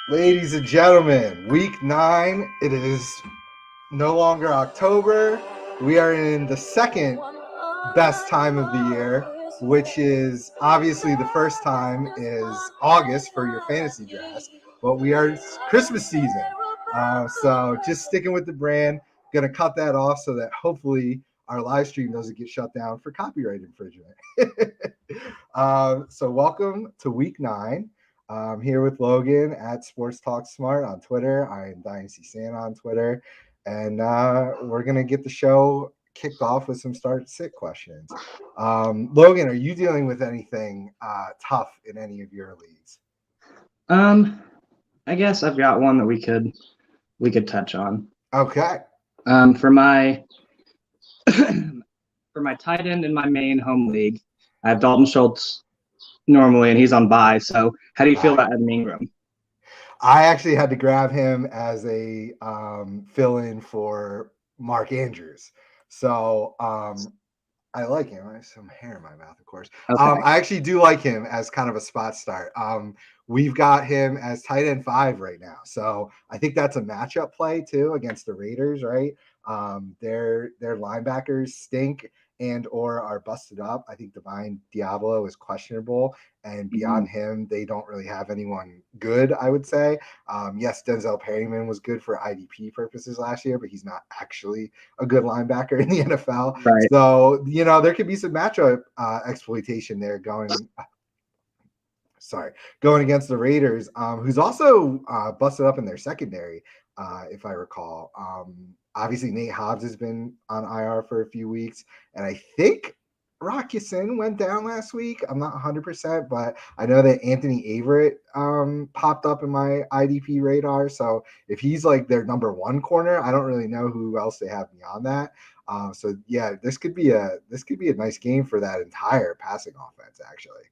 Ladies and gentlemen, week 9. It is no longer October. We are in the second best time of the year, which is obviously the first time is August for your fantasy drafts, but we are Christmas season. So just sticking with the brand, going to cut that off so that hopefully our live stream doesn't get shut down for copyright infringement. So welcome to week 9. I'm here with Logan at Sports Talk Smart on Twitter. I am Dynasty Santa on Twitter. And we're going to get the show kicked off with some start-sit questions. Logan, are you dealing with anything tough in any of your leagues? I guess I've got one that we could touch on. Okay. For my tight end in my main home league, I have Dalton Schultz normally, and he's on bye. So how do you feel about Evan Ingram? I actually had to grab him as a fill-in for Mark Andrews. So I like him. I have some hair in my mouth, of course. Okay. I actually do like him as kind of a spot start. We've got him as tight end 5 right now. So I think that's a matchup play too against the Raiders, right? Their linebackers stink and or are busted up. I think Divine Diablo is questionable, and beyond him, they don't really have anyone good, I would say. Yes, Denzel Perryman was good for IDP purposes last year, but he's not actually a good linebacker in the NFL. Right. So, there could be some matchup exploitation there going against the Raiders, who's also busted up in their secondary, if I recall. Obviously, Nate Hobbs has been on IR for a few weeks, and I think Rock Ya-Sin went down last week. I'm not 100%, but I know that Anthony Averett popped up in my IDP radar. So if he's like their number 1 corner, I don't really know who else they have beyond that. So yeah, this could be a nice game for that entire passing offense, actually.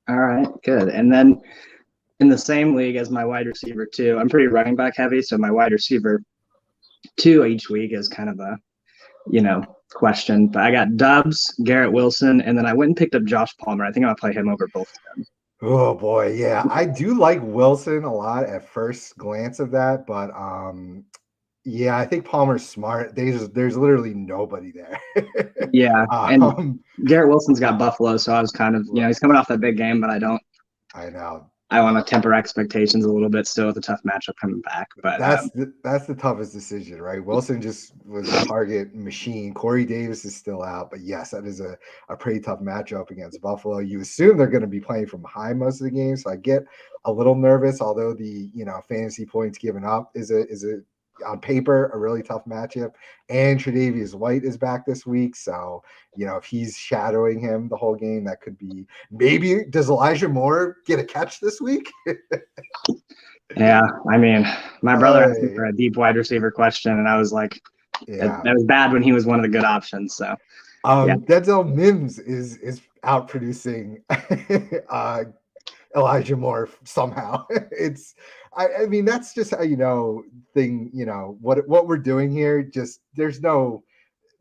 All right, good. And then in the same league as my wide receiver 2, I'm pretty running back heavy, so my wide receiver 2 each week is kind of a question. But I got Dubs, Garrett Wilson, and then I went and picked up Josh Palmer. I think I'll play him over both of them. Oh boy, yeah, I do like Wilson a lot at first glance of that, but yeah, I think Palmer's smart. There's literally nobody there. Yeah, and Garrett Wilson's got Buffalo, so I was kind of he's coming off that big game, but I know. I want to temper expectations a little bit still with a tough matchup coming back. But that's the toughest decision, right? Wilson just was a target machine. Corey Davis is still out, but yes, that is a pretty tough matchup against Buffalo. You assume they're going to be playing from behind most of the game, so I get a little nervous, although the fantasy points given up is a on paper a really tough matchup. And Tre'Davious White is back this week, so if he's shadowing him the whole game, that could be maybe. Does Elijah Moore get a catch this week? Yeah, I mean, my brother asked me for a deep wide receiver question, and I was like, that was bad when he was one of the good options. So Denzel Mims is out producing Elijah Moore somehow. I mean, that's just how what we're doing here. Just there's no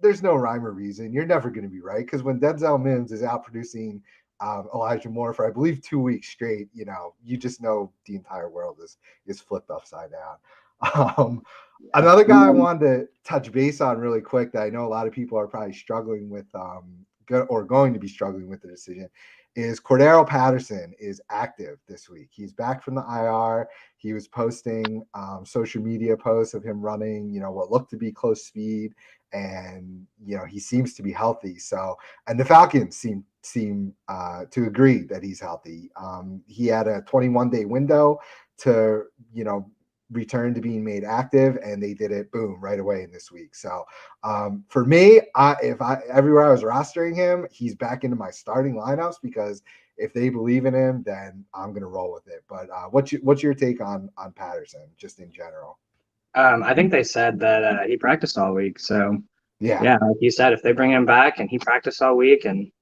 rhyme or reason. You're never going to be right, because when Denzel Mims is out producing Elijah Moore for I believe 2 weeks straight, you just know the entire world is flipped upside down. Another guy I wanted to touch base on really quick that I know a lot of people are probably struggling with or going to be struggling with the decision is Cordero Patterson is active this week. He's back from the IR. He was posting social media posts of him running, what looked to be close speed, and he seems to be healthy. So, and the Falcons seem to agree that he's healthy. He had a 21-day window to return to being made active, and they did it right away in this week. So for me, everywhere I was rostering him, he's back into my starting lineups, because if they believe in him, then I'm gonna roll with it. But what's your take on Patterson just in general? I think they said that he practiced all week. So yeah, like you said, if they bring him back and he practiced all week, and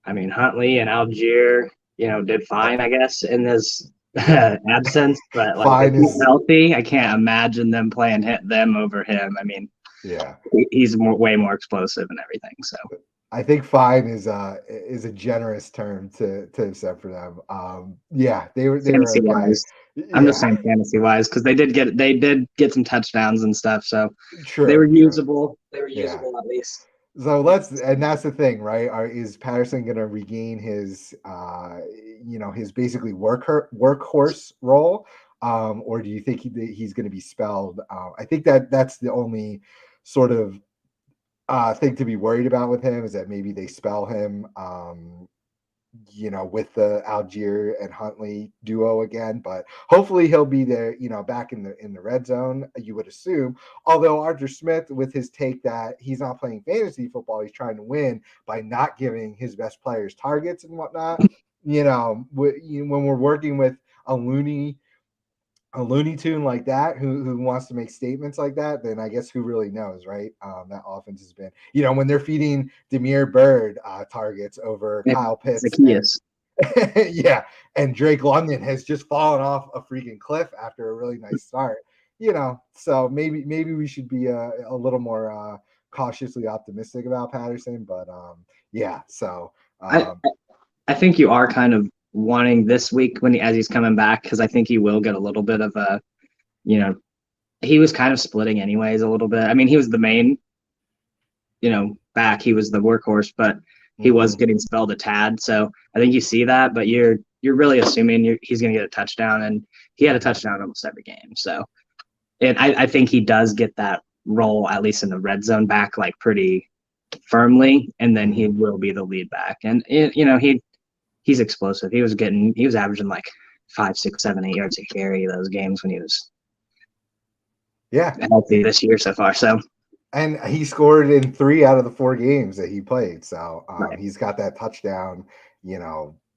I mean Huntley and Algier, did fine, I guess, in this absence, but like if he's healthy, I can't imagine them playing them over him. I mean, yeah, he's way more explosive and everything. So I think fine is a generous term to have said for them. Yeah, they were Fantasy okay. wise. I'm just Yeah, saying fantasy wise because they did get some touchdowns and stuff, so they were true, true. usable. They were Yeah. usable at least. So and that's the thing, right? Is Patterson going to regain his, his basically workhorse role, or do you think he's going to be spelled? I think that's the only sort of thing to be worried about with him is that maybe they spell him, with the Algier and Huntley duo again. But hopefully he'll be there, back in the red zone, you would assume. Although Arthur Smith, with his take that he's not playing fantasy football, he's trying to win by not giving his best players targets and whatnot. When we're working with a Looney Tune like that who wants to make statements like that, then I guess who really knows, right? That offense has been, when they're feeding Demir Bird targets over Kyle Pitts and Zacchaeus. yeah, and Drake London has just fallen off a freaking cliff after a really nice start. So maybe we should be a little more cautiously optimistic about Patterson, but yeah. So I I think you are kind of wanting this week as he's coming back because I think he will get a little bit of a you know he was kind of splitting anyways a little bit. I mean, he was the main back. He was the workhorse, but he was getting spelled a tad. So I think you see that, but you're really assuming he's going to get a touchdown, and he had a touchdown almost every game. So, and I think he does get that role at least in the red zone back like pretty firmly, and then he will be the lead back. And he's explosive. He was averaging like 5, 6, 7, 8 yards a carry those games when he was yeah, healthy this year so far. So. and he scored in 3 out of the 4 games that he played. So Right. he's got that touchdown,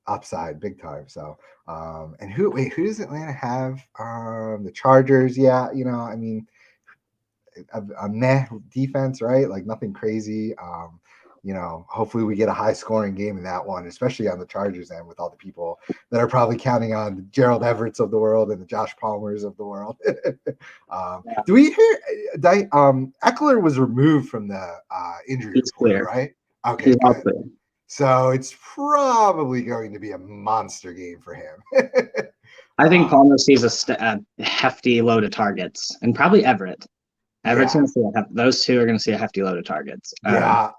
upside big time. So and who does Atlanta have? The Chargers. Yeah, I mean, a meh defense, right? Like nothing crazy. Hopefully we get a high scoring game in that one, especially on the Chargers end with all the people that are probably counting on the Gerald Everett's of the world and the Josh Palmers of the world. Yeah, Do we hear Eckler was removed from the injury he's report, clear. right? Okay, He's all good. clear. So it's probably going to be a monster game for him. I think Palmer sees a hefty load of targets, and probably Everett. Everett's Yeah, going to see those two are going to see a hefty load of targets. yeah.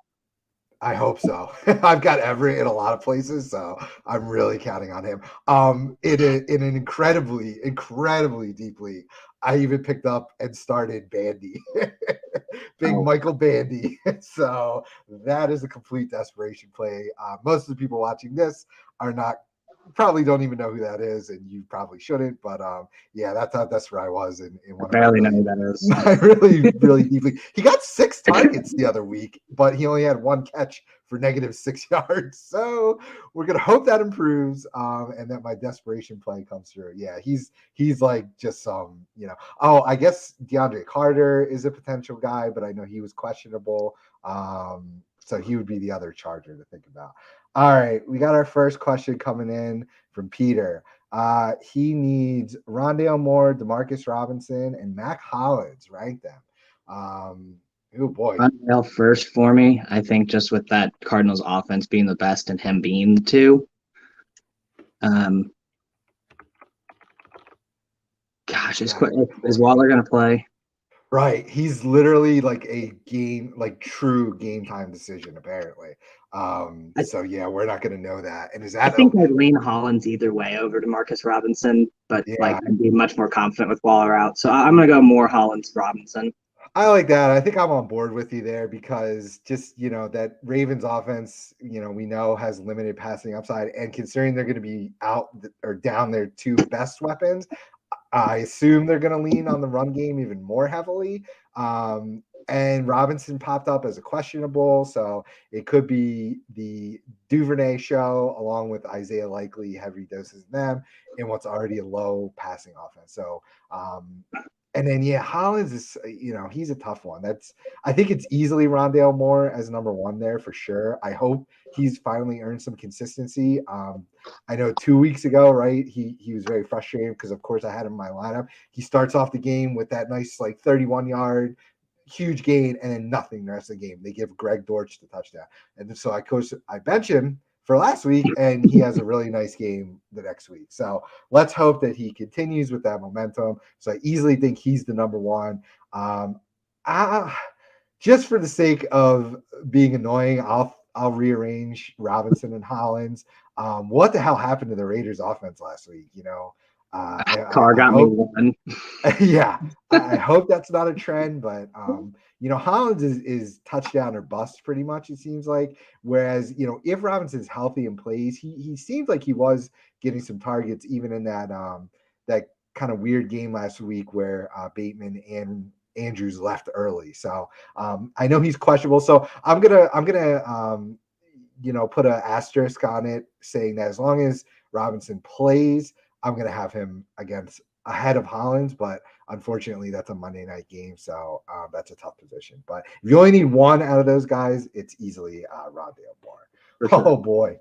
I hope so. I've got Everett in a lot of places, so I'm really counting on him. In an incredibly deep league, I even picked up and started Bandy, big Oh, Michael Bandy. So that is a complete desperation play. Most of the people watching this are not probably don't even know who that is, and you probably shouldn't. But yeah, that's where I was in I one of my barely know who really, that is. my really deeply. He got 6 targets the other week, but he only had 1 catch for -6 yards. So we're gonna hope that improves, and that my desperation play comes through. Yeah, he's like just Oh, I guess DeAndre Carter is a potential guy, but I know he was questionable. So he would be the other Charger to think about. All right, we got our first question coming in from Peter. He needs Rondale Moore, Demarcus Robinson, and Mac Hollins. Rank them. Oh boy. Rondale first for me. I think just with that Cardinals offense being the best and him being the two. Gosh, Yeah. is Waller going to play? Right. He's literally like true game time decision, apparently. I, So yeah, we're not gonna know that. And is I that think I'd lean Hollins either way over to Marcus Robinson, but like yeah, I'd be much more confident with Waller out. So I'm going to go more Hollins Robinson. I like that. I think I'm on board with you there because just, that Ravens offense, we know has limited passing upside. And considering they're going to be out or down their 2 best weapons, I assume they're going to lean on the run game even more heavily. And Robinson popped up as a questionable. So it could be the Duvernay show along with Isaiah Likely, heavy doses of them in what's already a low passing offense. So, and then yeah, Hollins is he's a tough one. I think it's easily Rondale Moore as number 1 there for sure. I hope he's finally earned some consistency. I know 2 weeks ago, right? He was very frustrated because of course I had him in my lineup. He starts off the game with that nice like 31-yard huge gain, and then nothing the rest of the game. They give Greg Dortch the touchdown. And so I bench him for last week, and he has a really nice game the next week. So let's hope that he continues with that momentum. So I easily think he's the number one. Just for the sake of being annoying, I'll rearrange Robinson and Hollins. What the hell happened to the Raiders offense last week? Carr got me hope, one. yeah, I hope that's not a trend, but Hollins is touchdown or bust pretty much, it seems like. Whereas, if Robinson's healthy and plays, he seems like he was getting some targets even in that kind of weird game last week where Bateman and Andrews left early. So I know he's questionable. So I'm gonna put an asterisk on it, saying that as long as Robinson plays, I'm gonna have him ahead of Hollins. But unfortunately, that's a Monday night game, so that's a tough position. But if you only need one out of those guys, it's easily Rondale Moore. Sure. Oh boy,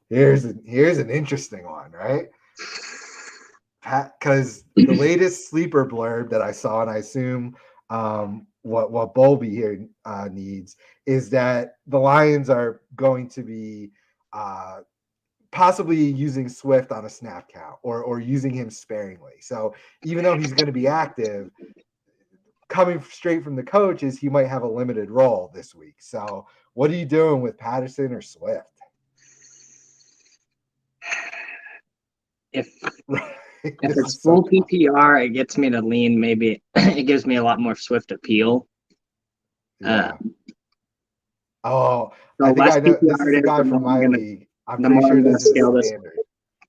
here's an interesting one, right? Because the latest sleeper blurb that I saw, and I assume what Bowlby here needs, is that the Lions are going to be possibly using Swift on a snap count or using him sparingly. So even though he's going to be active, coming straight from the coach is he might have a limited role this week. So what are you doing with Patterson or Swift? If it's full PPR, it gets me to lean. Maybe it gives me a lot more Swift appeal. Yeah. So I think I know. This is a guy from my league. I'm pretty sure this is standard.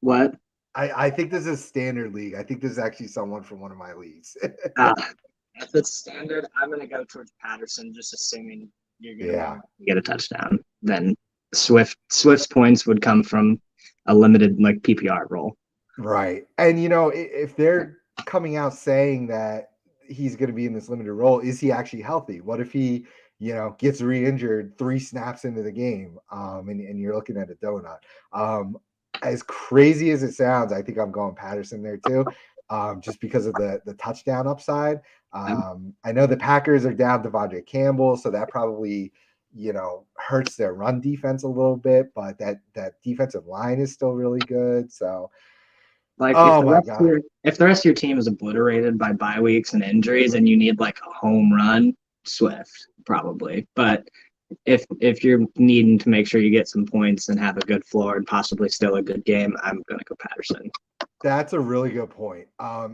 What? I think this is standard league. I think this is actually someone from one of my leagues. If it's standard, I'm going to go towards Patterson, just assuming you're going to get a touchdown. Then Swift's points would come from a limited PPR role. Right. And, if they're coming out saying that he's going to be in this limited role, is he actually healthy? What if he, gets re-injured 3 snaps into the game and you're looking at a donut? As crazy as it sounds, I think I'm going Patterson there too, just because of the touchdown upside. I know the Packers are down Devondre Campbell, so that probably hurts their run defense a little bit, but that defensive line is still really good. So if the rest of your team is obliterated by bye weeks and injuries and you need a home run, Swift probably. But if you're needing to make sure you get some points and have a good floor and possibly still a good game, I'm going to go Patterson. That's a really good point.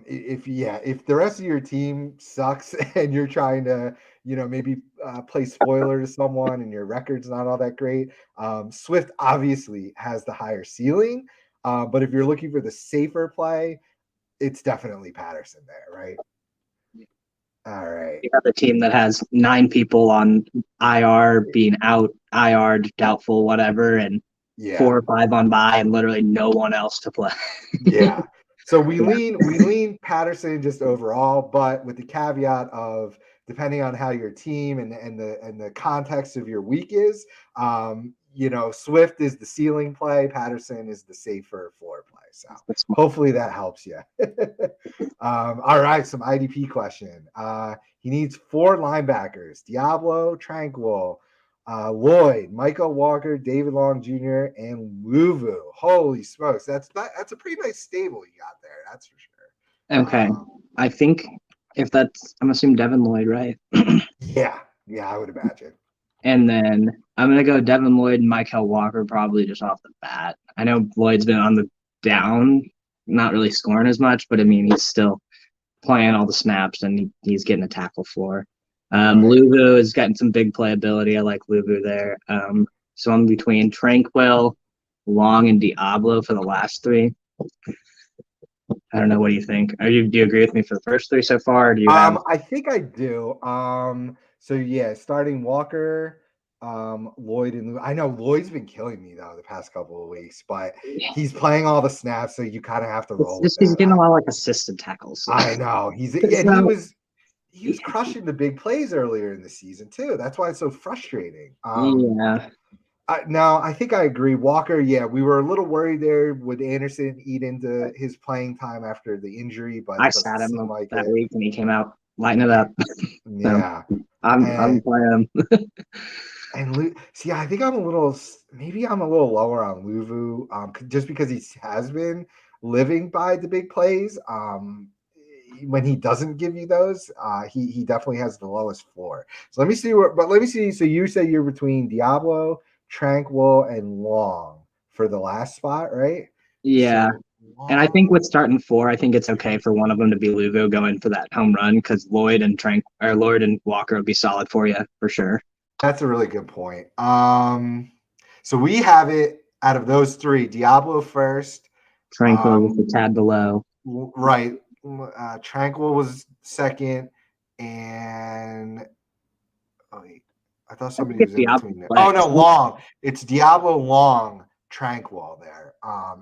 If the rest of your team sucks and you're trying to, maybe play spoiler to someone and your record's not all that great, Swift obviously has the higher ceiling. But if you're looking for the safer play, it's definitely Patterson there, right? Yeah. All right. You have a team that has 9 people on IR, being out, IR, doubtful, whatever, and 4 or 5 on bye, and literally no one else to play. Yeah. So we lean Patterson just overall, but with the caveat of depending on how your team and the context of your week is, Swift is the ceiling play, Patterson is the safer floor play. So hopefully that helps you. All right, some IDP question. He needs 4 linebackers: Diablo, Tranquil, Lloyd, Michael Walker, David Long Jr., and Luvu. Holy smokes, that's a pretty nice stable you got there. That's for sure. Okay, I think I'm assuming Devin Lloyd, right? Yeah, I would imagine. And then I'm gonna go Devin Lloyd and Michael Walker probably just off the bat. I know Lloyd's been on the down, not really scoring as much, but I mean he's still playing all the snaps and he's getting a tackle for. Luvu has gotten some big playability. I like Luvu there. So I'm between Tranquil, Long, and Diablo for the last 3. I don't know. What do you think? Do you agree with me for the first 3 so far? Or do you have? I think I do. So yeah, starting Walker, Lloyd, and I know Lloyd's been killing me though the past couple of weeks, but he's playing all the snaps, so you kind of have to roll. He's getting a lot of assisted tackles. So. I know he was crushing the big plays earlier in the season too. That's why it's so frustrating. Yeah. No, I think I agree. Walker, yeah, we were a little worried there. Would Anderson eat into his playing time after the injury? But I sat him that week and he came out lighting it up. Yeah. I'm And playing. see, I think maybe I'm a little lower on Luvu, just because he has been living by the big plays. When he doesn't give you those, he definitely has the lowest floor. So let me see. So you say you're between Diablo, Tranquil, and Long for the last spot, right? Yeah. So And I think with Long, starting four, I think it's okay for one of them to be Lugo going for that home run because Lloyd and Walker would be solid for you for sure. that's a really good point. So we have it out of those three: Diablo first. Tranquil just a Um, tad below. right. Tranquil was second, and oh, wait, I thought I think somebody it's was in Diablo between there. Oh no, plays. Long. It's Diablo, Long, Tranquil there.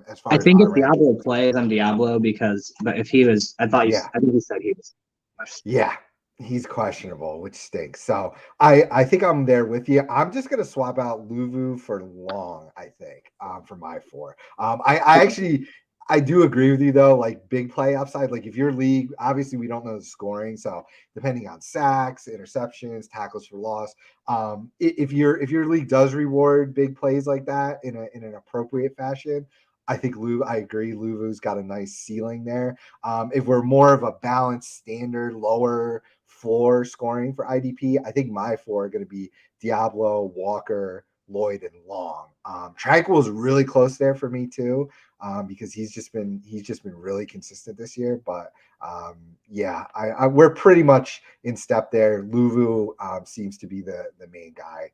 As I far as think our if ranking. Diablo plays, I'm Diablo because but if he was, Yeah, I think he said he was. yeah. He's questionable, which stinks. So I think I'm there with you. I'm just gonna swap out Luvu for Long. I think for my four. I actually I do agree with you though. Like big play upside. Like if your league, obviously we don't know the scoring, so depending on sacks, interceptions, tackles for loss. If your league does reward big plays like that in an appropriate fashion, I think I agree. Luvu's got a nice ceiling there. If we're more of a balanced, standard, lower floor scoring for IDP, I think my four are going to be Diablo, Walker, Lloyd, and Long. Tranquil is really close there for me too, because he's just been really consistent this year. But yeah, we're pretty much in step there. Luvu seems to be the main guy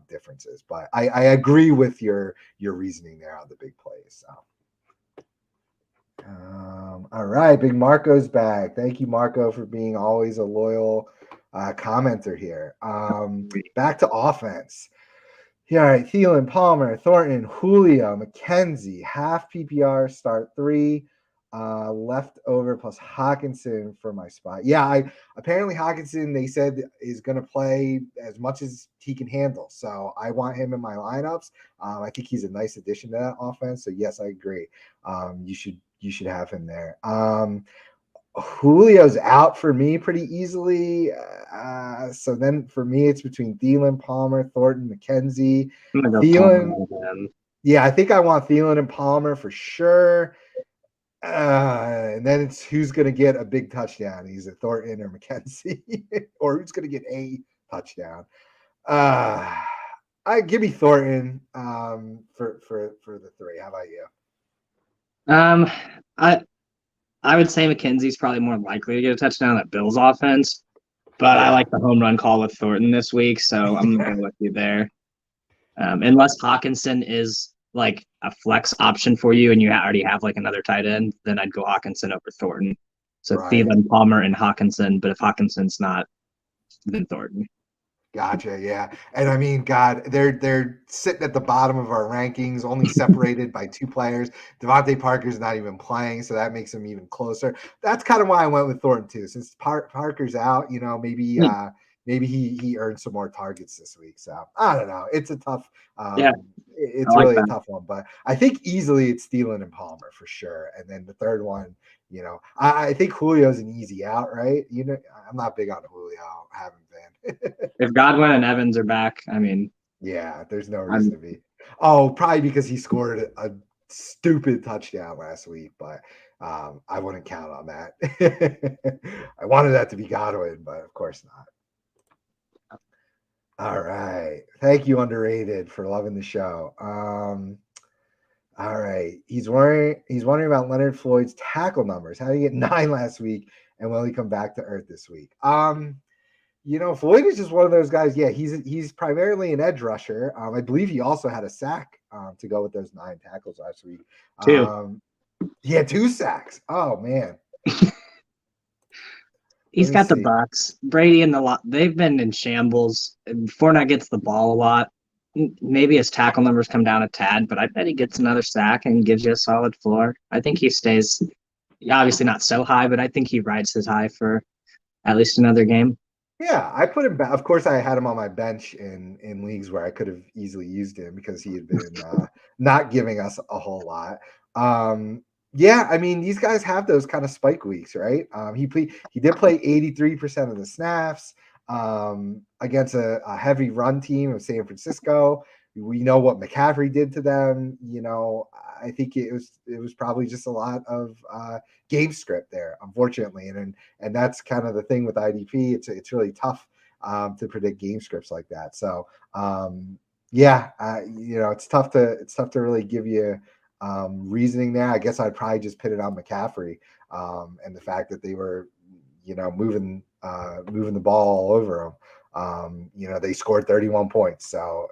differences, but I agree with your reasoning there on the big plays. So. All right, Big Marco's back. Thank you, Marco, for being always a loyal commenter here. Back to offense. Yeah, all right. Thielen, Palmer, Thornton, Julio, McKenzie, half PPR, start three, leftover plus Hawkinson for my spot. Yeah, I apparently Hawkinson they said is going to play as much as he can handle. So I want him in my lineups. I think he's a nice addition to that offense. So yes, I agree. You should have him there. Julio's out for me pretty easily. So then for me, it's between Thielen, Palmer, Thornton, McKenzie. I'm gonna go Palmer Thielen, with him. yeah, I think I want Thielen and Palmer for sure. And then it's who's going to get a big touchdown. Either Thornton or McKenzie, or who's going to get a touchdown. I give me Thornton for the three. How about you? Um, I I would say McKenzie's probably more likely to get a touchdown at Bills offense, but I Yeah. like the home run call with Thornton this week, so I'm gonna go with you there. Unless Hawkinson is like a flex option for you and you already have like another tight end, then I'd go Hawkinson over Thornton. So Right. Thielen, Palmer, and Hawkinson, but if Hawkinson's not, then Thornton. Gotcha. Yeah. And I mean, God, they're sitting at the bottom of our rankings, only separated by two players. Devontae Parker's not even playing, so that makes him even closer. That's kind of why I went with Thornton too. Since Parker's out, maybe he earned some more targets this week. So I don't know. It's a tough Yeah, I it's like really a that. tough one, but I think easily it's Thielen and Palmer for sure. And then the third one, I think Julio's an easy out, right? I'm not big on Julio, haven't been. If Godwin and Evans are back, I mean, Yeah, there's no reason I'm to be. Oh, probably because he scored a stupid touchdown last week, but I wouldn't count on that. I wanted that to be Godwin, but of course not. All right. Thank you, underrated, for loving the show. All right. He's wondering about Leonard Floyd's tackle numbers. How did he get 9 last week? And will he come back to earth this week? Floyd is just one of those guys. Yeah, he's primarily an edge rusher. I believe he also had a sack to go with those 9 tackles last week. too. He had 2 sacks. Oh man, let He's me got the see. Bucks. Brady and the lot. They've been in shambles. Fournette gets the ball a lot. Maybe his tackle numbers come down a tad, but I bet he gets another sack and gives you a solid floor. I think he stays, obviously not so high, but I think he rides his high for at least another game. Yeah, I put him back. Of course, I had him on my bench in leagues where I could have easily used him because he had been not giving us a whole lot. Yeah, I mean these guys have those kind of spike weeks, right? He did play 83% of the snaps. against a heavy run team of San Francisco. We know what McCaffrey did to them. I think it was probably just a lot of game script there, unfortunately, and that's kind of the thing with IDP. It's really tough to predict game scripts like that. So yeah, it's tough to really give you reasoning there. I guess I'd probably just put it on McCaffrey and the fact that they were moving the ball all over them. They scored 31 points. So,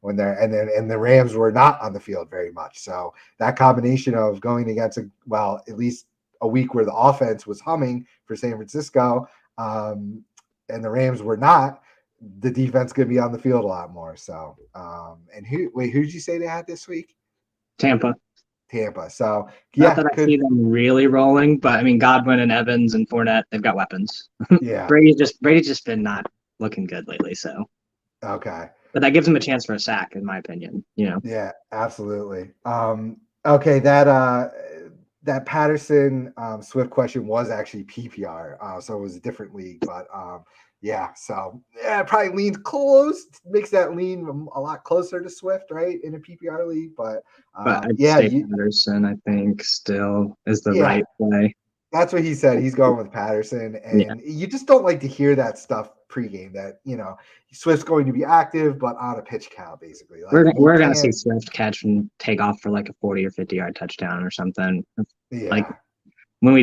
when the Rams were not on the field very much. So that combination of going against at least a week where the offense was humming for San Francisco, and the Rams were not, the defense could be on the field a lot more. So, and who'd you say they had this week? Tampa. So Not yeah, that I see them really rolling, but I mean Godwin and Evans and Fournette, they've got weapons. Yeah. Brady's just been not looking good lately, so Okay. but that gives him a chance for a sack, in my opinion. Yeah, absolutely. Okay, that Patterson Swift question was actually PPR, so it was a different league, but yeah, so yeah, probably leans close, makes that lean a lot closer to Swift, right, in a PPR league, but I'd yeah, say Patterson, I think, still is the yeah, right play. that's what he said. He's going with Patterson, Yeah. and you just don't like to hear that stuff pregame. That Swift's going to be active, but on a pitch count, basically. Like you We're gonna see can't. Swift catch and take off for like a 40 or 50-yard touchdown or something. Like Yeah. when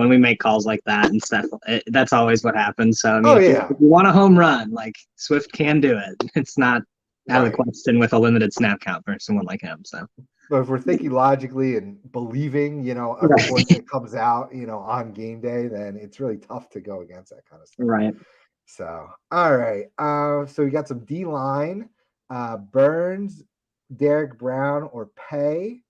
we make calls like that and stuff, that's always what happens. So I mean, Oh if you, yeah. if you want a home run, like Swift can do it. It's not out of the Right. question with a limited snap count for someone like him. So But if we're thinking logically and believing, a right, report that comes out, on game day, then it's really tough to go against that kind of stuff. right. So, all right. So we got some D line, Burns, Derek Brown, or Pay.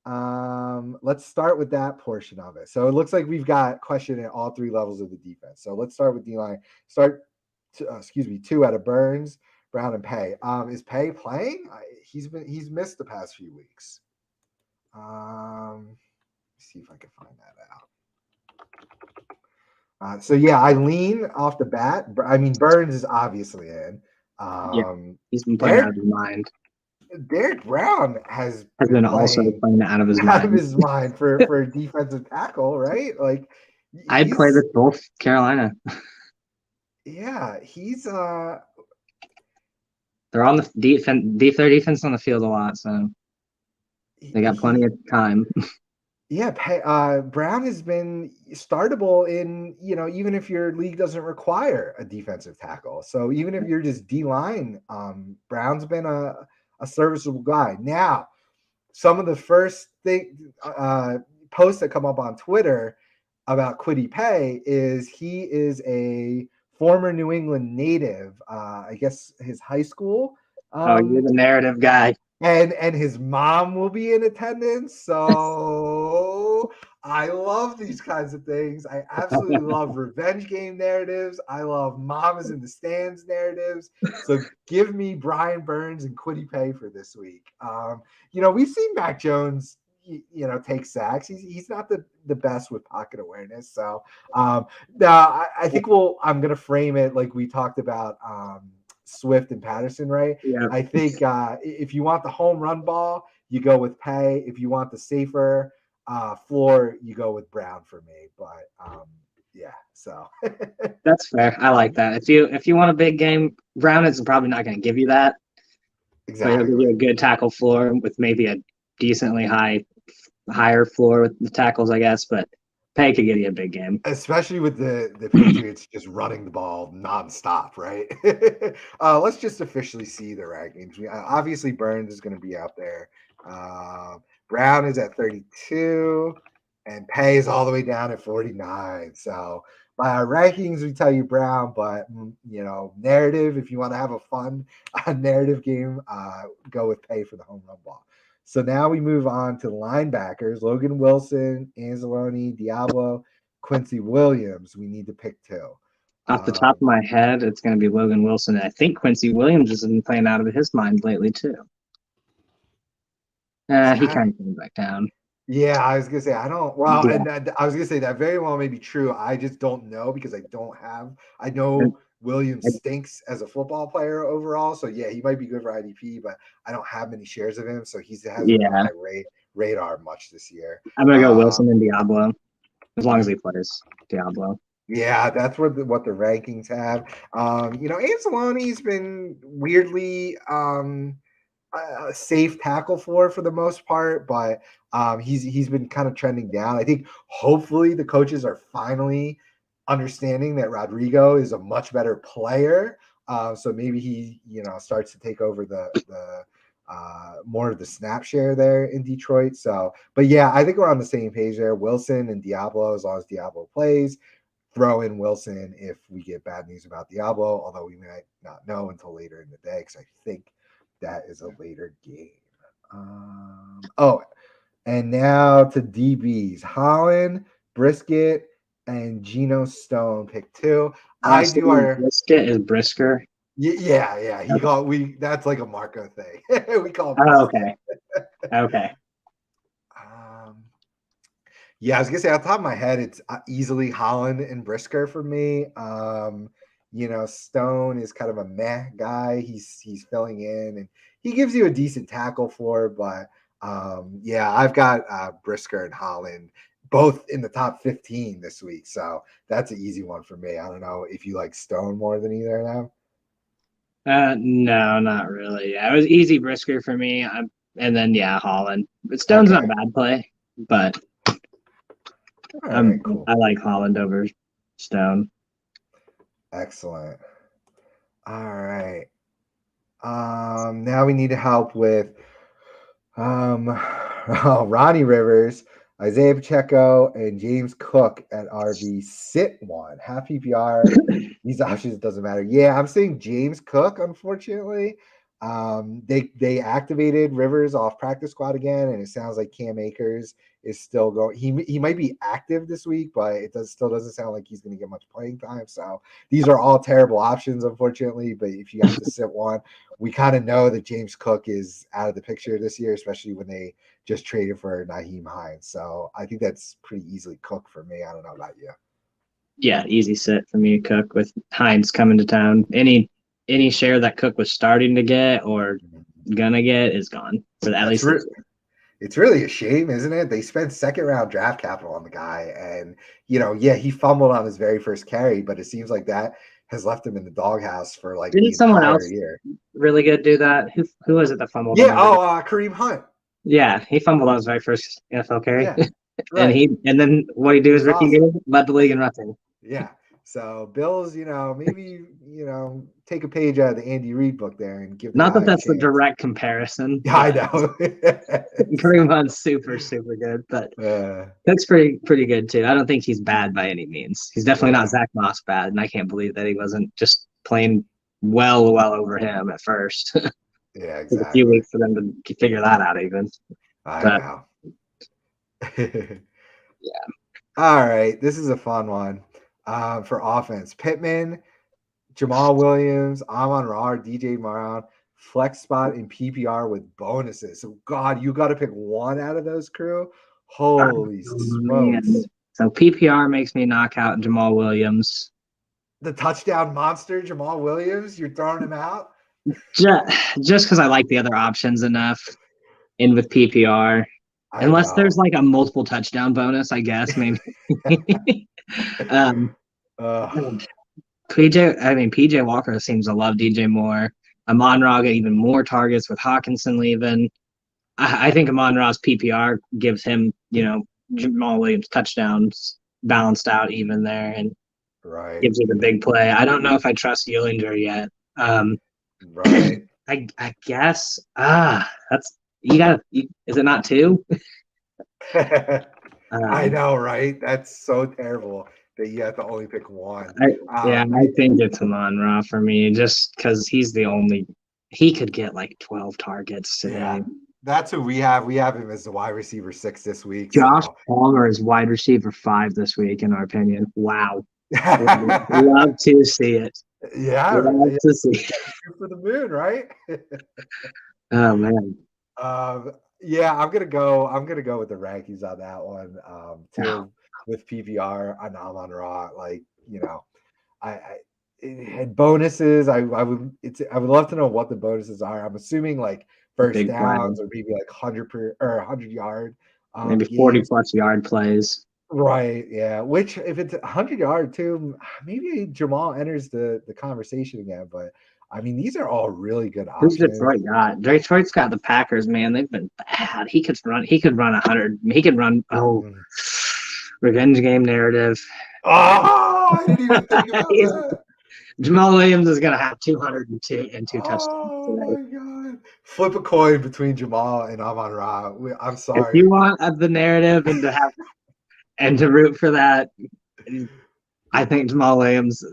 Let's start with that portion of it. So it looks like we've got question at all three levels of the defense. So let's start with D line. Two out of Burns, Brown, and Pay. Is Pay playing? He's missed the past few weeks. Let's see if I can find that out. So yeah, I lean off the bat. I mean, Burns is obviously in. Yeah, he's been playing out of his mind. Derek Brown has Been also playing playing out of his out of mind. his mind for a defensive tackle, right? Like I'd play with both Carolina. Yeah, he's they're on the defense on the field a lot, so they got plenty of time. Yeah, Brown has been startable in, even if your league doesn't require a defensive tackle. So even if you're just D line, Brown's been a serviceable guy. Now, some of the first posts that come up on Twitter about Kwity Paye is he is a former New England native. I guess his high school. You're the narrative guy. And his mom will be in attendance. So I love these kinds of things. I absolutely love revenge game narratives. I love mom is in the stands narratives. So give me Brian Burns and Kwity Paye for this week. We've seen Mac Jones, take sacks. He's not the best with pocket awareness. So now I think I'm going to frame it like we talked about Swift and Patterson, right? Yeah. I think if you want the home run ball, you go with Paye. If you want the safer floor, you go with Brown for me. But yeah, so that's fair. I like that. If you want a big game, Brown is probably not going to give you that. Exactly. But he'll give you a good tackle floor with maybe a decently higher floor with the tackles, I guess. But Paye could get you a big game, especially with the Patriots just running the ball nonstop, right? Let's just officially see the rankings. Obviously, Burns is going to be out there. Brown is at 32, and Paye is all the way down at 49. So by our rankings, we tell you Brown, but narrative. If you want to have a fun narrative game, go with Paye for the home run ball. So now we move on to linebackers: Logan Wilson, Anzalone, Diablo, Quincy Williams. We need to pick two. Off the top of my head, it's going to be Logan Wilson. I think Quincy Williams has been playing out of his mind lately too. He kind of came back down. Yeah, I was gonna say I don't. Well, Yeah. and I was gonna say that very well may be true. I just don't know because I don't have. I And, know Williams and, stinks as a football player overall, so yeah, he might be good for IDP, but I don't have many shares of him, so he hasn't been on yeah. my radar much this year. I'm gonna go Wilson Um, and Diablo as long as he plays Diablo. yeah, that's what the rankings have. Ancelotti's been weirdly a safe tackle for the most part, but he's been kind of trending down. I think hopefully the coaches are finally understanding that Rodrigo is a much better player. So maybe he starts to take over the more of the snap share there in Detroit. So, but yeah, I think we're on the same page there. Wilson and Diablo, as long as Diablo plays. Throw in Wilson if we get bad news about Diablo, although we might not know until later in the day because I think that is a later game. And now to DBs. Holland, Brisket, and Geno Stone pick two. I So do our Brisket is Brisker. yeah. He Okay. called we that's like a Marco thing. We call it Oh, Brisket. okay. Okay. Um, Yeah, I was gonna say, off the top of my head, it's easily Holland and Brisker for me. Stone is kind of a meh guy. He's filling in, and he gives you a decent tackle floor. But yeah, I've got Brisker and Holland both in the top 15 this week, so that's an easy one for me. I don't know if you like Stone more than either of them. No, not really. Yeah, it was easy Brisker for me. And then yeah, Holland. But Stone's not a Okay, bad play, but all right, cool, I like Holland over Stone. excellent. All right. Now we need help with Ronnie Rivers, Isaiah Pacheco, and James Cook at RB sit one. Half PPR. These options doesn't matter. Yeah, I'm saying James Cook, unfortunately. They activated Rivers off practice squad again, and it sounds like Cam Akers is still going. He might be active this week, but it still doesn't sound like he's going to get much playing time. So these are all terrible options, unfortunately. But if you have to sit one, we kind of know that James Cook is out of the picture this year, especially when they just traded for Naheem Hines. So I think that's pretty easily Cook for me. I don't know about you. Yeah, easy sit for me, Cook, with Hines coming to town. Any share that Cook was starting to get or gonna get is gone for at That's least this it's really a shame, isn't it? They spent second round draft capital on the guy, and yeah, he fumbled on his very first carry, but it seems like that has left him in the doghouse for like the Didn't someone entire else year. really good do that? Who was it that fumbled on Yeah. the very? Oh, Kareem Hunt. Yeah, he fumbled on his very first NFL carry, Yeah. Right. and then what he do He his was rookie awesome. game led the league in rushing. Yeah. So Bills, maybe take a page out of the Andy Reid book there and give the Not that guy a that's the chance. direct comparison, Yeah, I but know. Kareem Hunt's super good, but uh, Cook's pretty good too. I don't think he's bad by any means. He's definitely not yeah. Zach Moss bad, and I can't believe that he wasn't just playing well over him at first. Yeah, Took a few exactly. weeks for them to figure that out even. I But know. yeah, All right. This is a fun one for offense. Pittman, Jamal Williams, Amon Ra, DJ Moran, flex spot in PPR with bonuses. So, God, you got to pick one out of those crew. Holy man. smokes. So PPR makes me knock out Jamal Williams. The touchdown monster, Jamal Williams, you're throwing him out? Just because I like the other options enough in with PPR. I Unless there's know. like a multiple touchdown bonus, I guess maybe. um, PJ Walker seems to love DJ Moore. Amon Ra got even more targets with Hawkinson leaving. I think Amon Ra's PPR gives him, Jamal Williams touchdowns balanced out even there and Right. gives you the big play. I don't know if I trust Eulinger yet. Right. I guess that's is it not two? I Um, know, right? That's so terrible that you have to only pick one. I I We think it's Amon Ra for me just because he could get like 12 targets Yeah, today. that's who we have. We have him as the wide receiver 6 this week. Josh So Palmer is wide receiver 5 this week, in our opinion. Wow. yeah, Love to see it. Love to see it. shoot for the moon, right? Oh man. um, Yeah, I'm gonna go with the rankings on that one. Oh, Too with PPR on Amon Ra. Like, I it had bonuses. I would love to know what the bonuses are. I'm assuming like first big play, downs or maybe like 100 yard maybe 40 games. plus yard plays. Right. Yeah. Which if it's 100 yard too, maybe Jamal enters the conversation again. But I mean, these are all really good Who's options. Detroit got? Detroit's got the Packers, man. They've been bad. He could run. He could run 100. He could run. Oh, Mm. revenge game narrative. Oh, I didn't even think about He's, that. Jamal Williams is going to have 202 and two touchdowns Oh today. my god! Flip a coin between Jamal and Amon Ra. I'm If you sorry. want the narrative and to have and to root for that, I think Jamal Williams.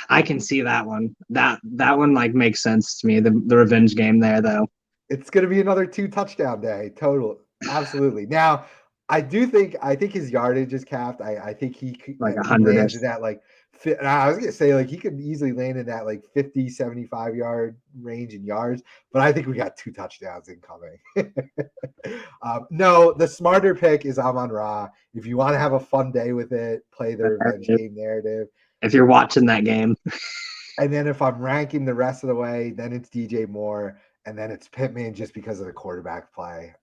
I can see that one. That one like makes sense to me. The revenge game there though. It's going to be another 2 touchdown day. Total, absolutely. Now, I think his yardage is capped. I think Like he 100 lands ish. in that like. I was gonna say like he could easily land in that like 50, 75 yard range in yards, but I think we got 2 touchdowns incoming. No, the smarter pick is Amon Ra. If you want to have a fun day with it, play the revenge game narrative. If you're watching that game, And then if I'm ranking the rest of the way, then it's DJ Moore, and then it's Pittman just because of the quarterback play.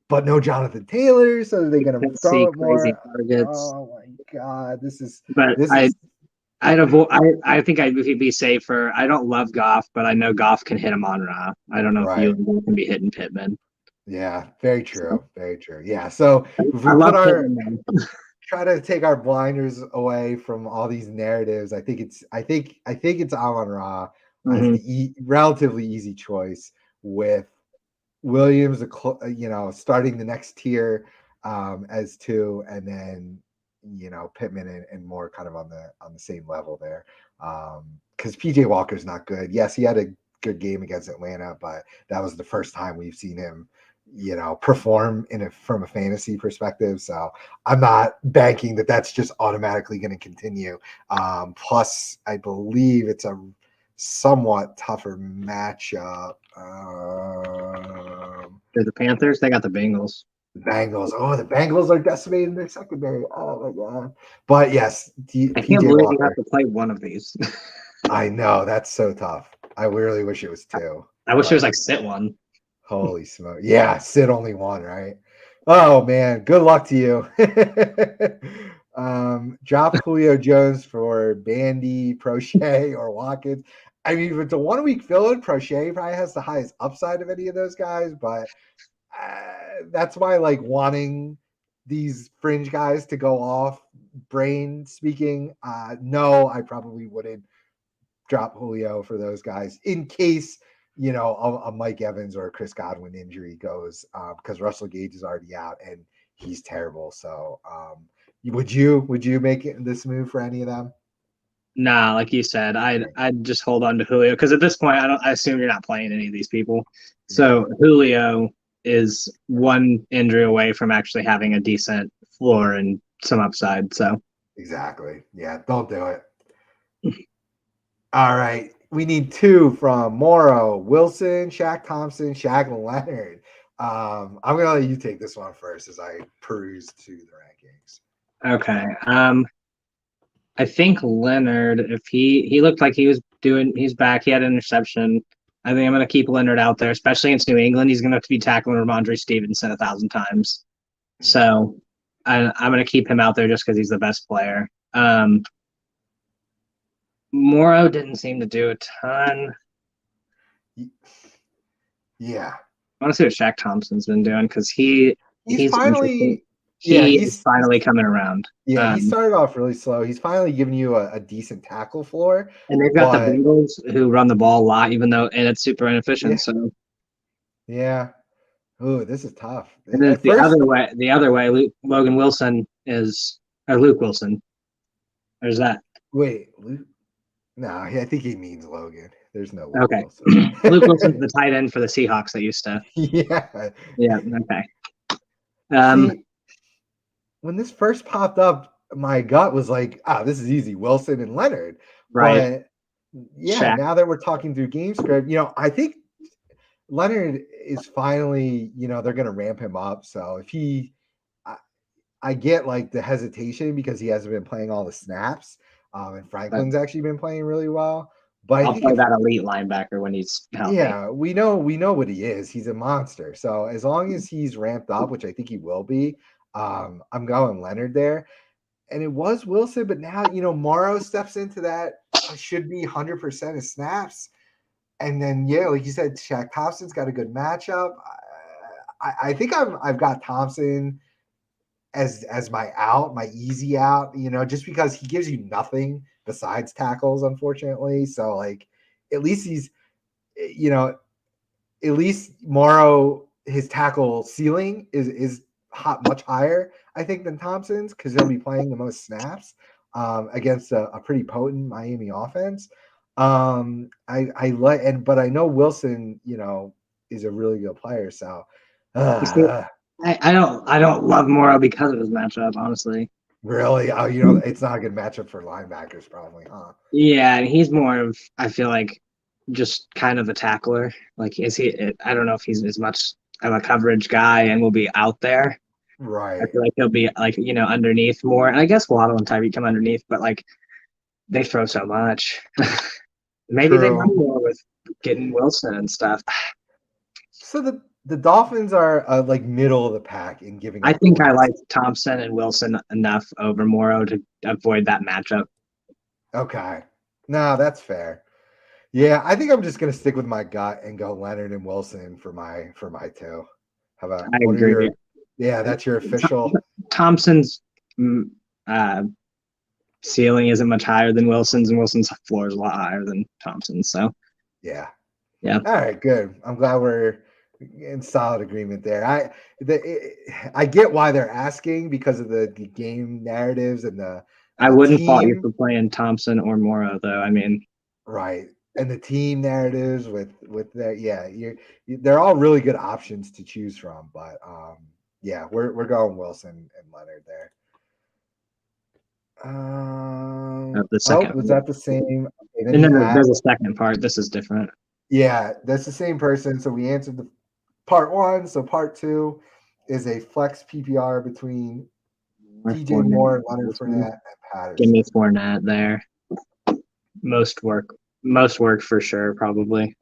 But no Jonathan Taylor, so they're gonna can throw see it crazy more. targets. Oh my god, But this is I'd avoid. I think I'd be safer. I don't love Goff, but I know Goff can hit him on Ra. I don't know if you right. can be hitting Pittman. Yeah, very So, true, very true. Yeah, so if I we love put our Pittman though. try to take our blinders away from all these narratives, I think it's Amon Ra as Hmm. the relatively easy choice with Williams, starting the next tier as two, and then Pittman and Moore kind of on the same level there. Because PJ Walker's not good. Yes, he had a good game against Atlanta, but that was the first time we've seen him, perform from a fantasy perspective. So I'm not banking that that's just automatically going to continue. Plus, I believe it's a somewhat tougher matchup. They're the Panthers. They got the Bengals. The Bengals. Oh, the Bengals are decimating their secondary. Oh my god! But yes, I can't PJ believe you have Walker. to play one of these. I know that's so tough. I really wish it was two, I wish it was but like sit one. holy smoke! Yeah, sit only one, right? Oh man, good luck to you. Drop Julio Jones for Bandy, Prochet, or Watkins. I mean, if it's a 1 week fill-in, Prochet probably has the highest upside of any of those guys, but that's why like wanting these fringe guys to go off. Brain speaking, no, I probably wouldn't drop Julio for those guys in case a Mike Evans or a Chris Godwin injury goes, because Russell Gage is already out and he's terrible. So would you make this move for any of them? Nah, like you said, I'd just hold on to Julio because at this point, I assume you're not playing any of these people. Yeah, So Julio is one injury away from actually having a decent floor and some upside. So exactly. Yeah, don't do it. All right. We need two from Morrow, Wilson, Shaq Thompson, Shaq Leonard. I'm gonna let you take this one first as I peruse to the rankings. okay, I think Leonard, if he looked like he's back. He had an interception. I think I'm going to keep Leonard out there, especially against New England. He's going to have to be tackling Ramondre Stevenson 1,000 times. So I'm going to keep him out there just because he's the best player. Morrow didn't seem to do a ton. Yeah, I want to see what Shaq Thompson's been doing because he's he's interesting. finally. Yeah, He is finally coming around. he started off really slow. He's finally giving you a decent tackle floor, And they've got the but Bengals who run the ball a lot, even though and it's super inefficient. yeah, So yeah. Ooh, this is tough. and then At first, the other way, Logan Wilson is or Luke Wilson. There's that. wait, no, I think he means Logan. There's no Luke Okay, Wilson. Luke Wilson's the tight end for the Seahawks that used to. Yeah. Yeah. Okay. See, when this first popped up, my gut was like, this is easy, Wilson and Leonard. Right. But yeah, Shaq. now that we're talking through game script, I think Leonard is finally, they're going to ramp him up. So if I, I get like the hesitation because he hasn't been playing all the snaps, and But Franklin's actually been playing really well. But I I'll think play if that elite linebacker when he's healthy. yeah, we know what he is. He's a monster. So as long as he's ramped up, which I think he will be, I'm going Leonard there. And it was Wilson, but now Morrow steps into that. Should be 100% of snaps. And then yeah, like you said, Shaq Thompson's got a good matchup. I think I've got Thompson as my out, my easy out. Just because he gives you nothing besides tackles, unfortunately. So like, at least he's you know at least Morrow, his tackle ceiling is much higher, I think, than Thompson's because he'll be playing the most snaps against a pretty potent Miami offense. I like but I know Wilson, is a really good player. So, You see, uh, I don't love Morrow because of his matchup, honestly. really, it's not a good matchup for linebackers, probably, huh? Yeah, and he's more of, I feel like, just kind of a tackler. Like, is he? I don't know if he's as much of a coverage guy and will be out there. I Right. feel like he'll be like, underneath more. And I guess Waddle and Tyreek come underneath, but like they throw so much. Maybe they run True. more with getting Wilson and stuff. So the Dolphins are like middle of the pack in giving I up think I points. like Thompson and Wilson enough over Morrow to avoid that matchup. Okay. No, that's fair. Yeah, I think I'm just gonna stick with my gut and go Leonard and Wilson for my two. How about I what are agree. your yeah, that's your official. Thompson's uh, ceiling isn't much higher than Wilson's, and Wilson's floor is a lot higher than Thompson's. So, Yeah. yeah, All right, good. I'm glad we're in solid agreement there. I get why they're asking because of the game narratives and the I wouldn't fault you team. for playing Thompson or Morrow, though. I mean, Right. And the team narratives with their yeah, they're all really good options to choose from, but yeah, we're going Wilson and Leonard there. the Oh, second. was that the same? Okay, then And you then add there's a second part. This is different. yeah, that's the same person. So we answered the part one. So part two is a flex PPR between DJ Moore, Leonard Fournette, and Give me Patterson. Fournette there. Most work. Most work for sure, probably.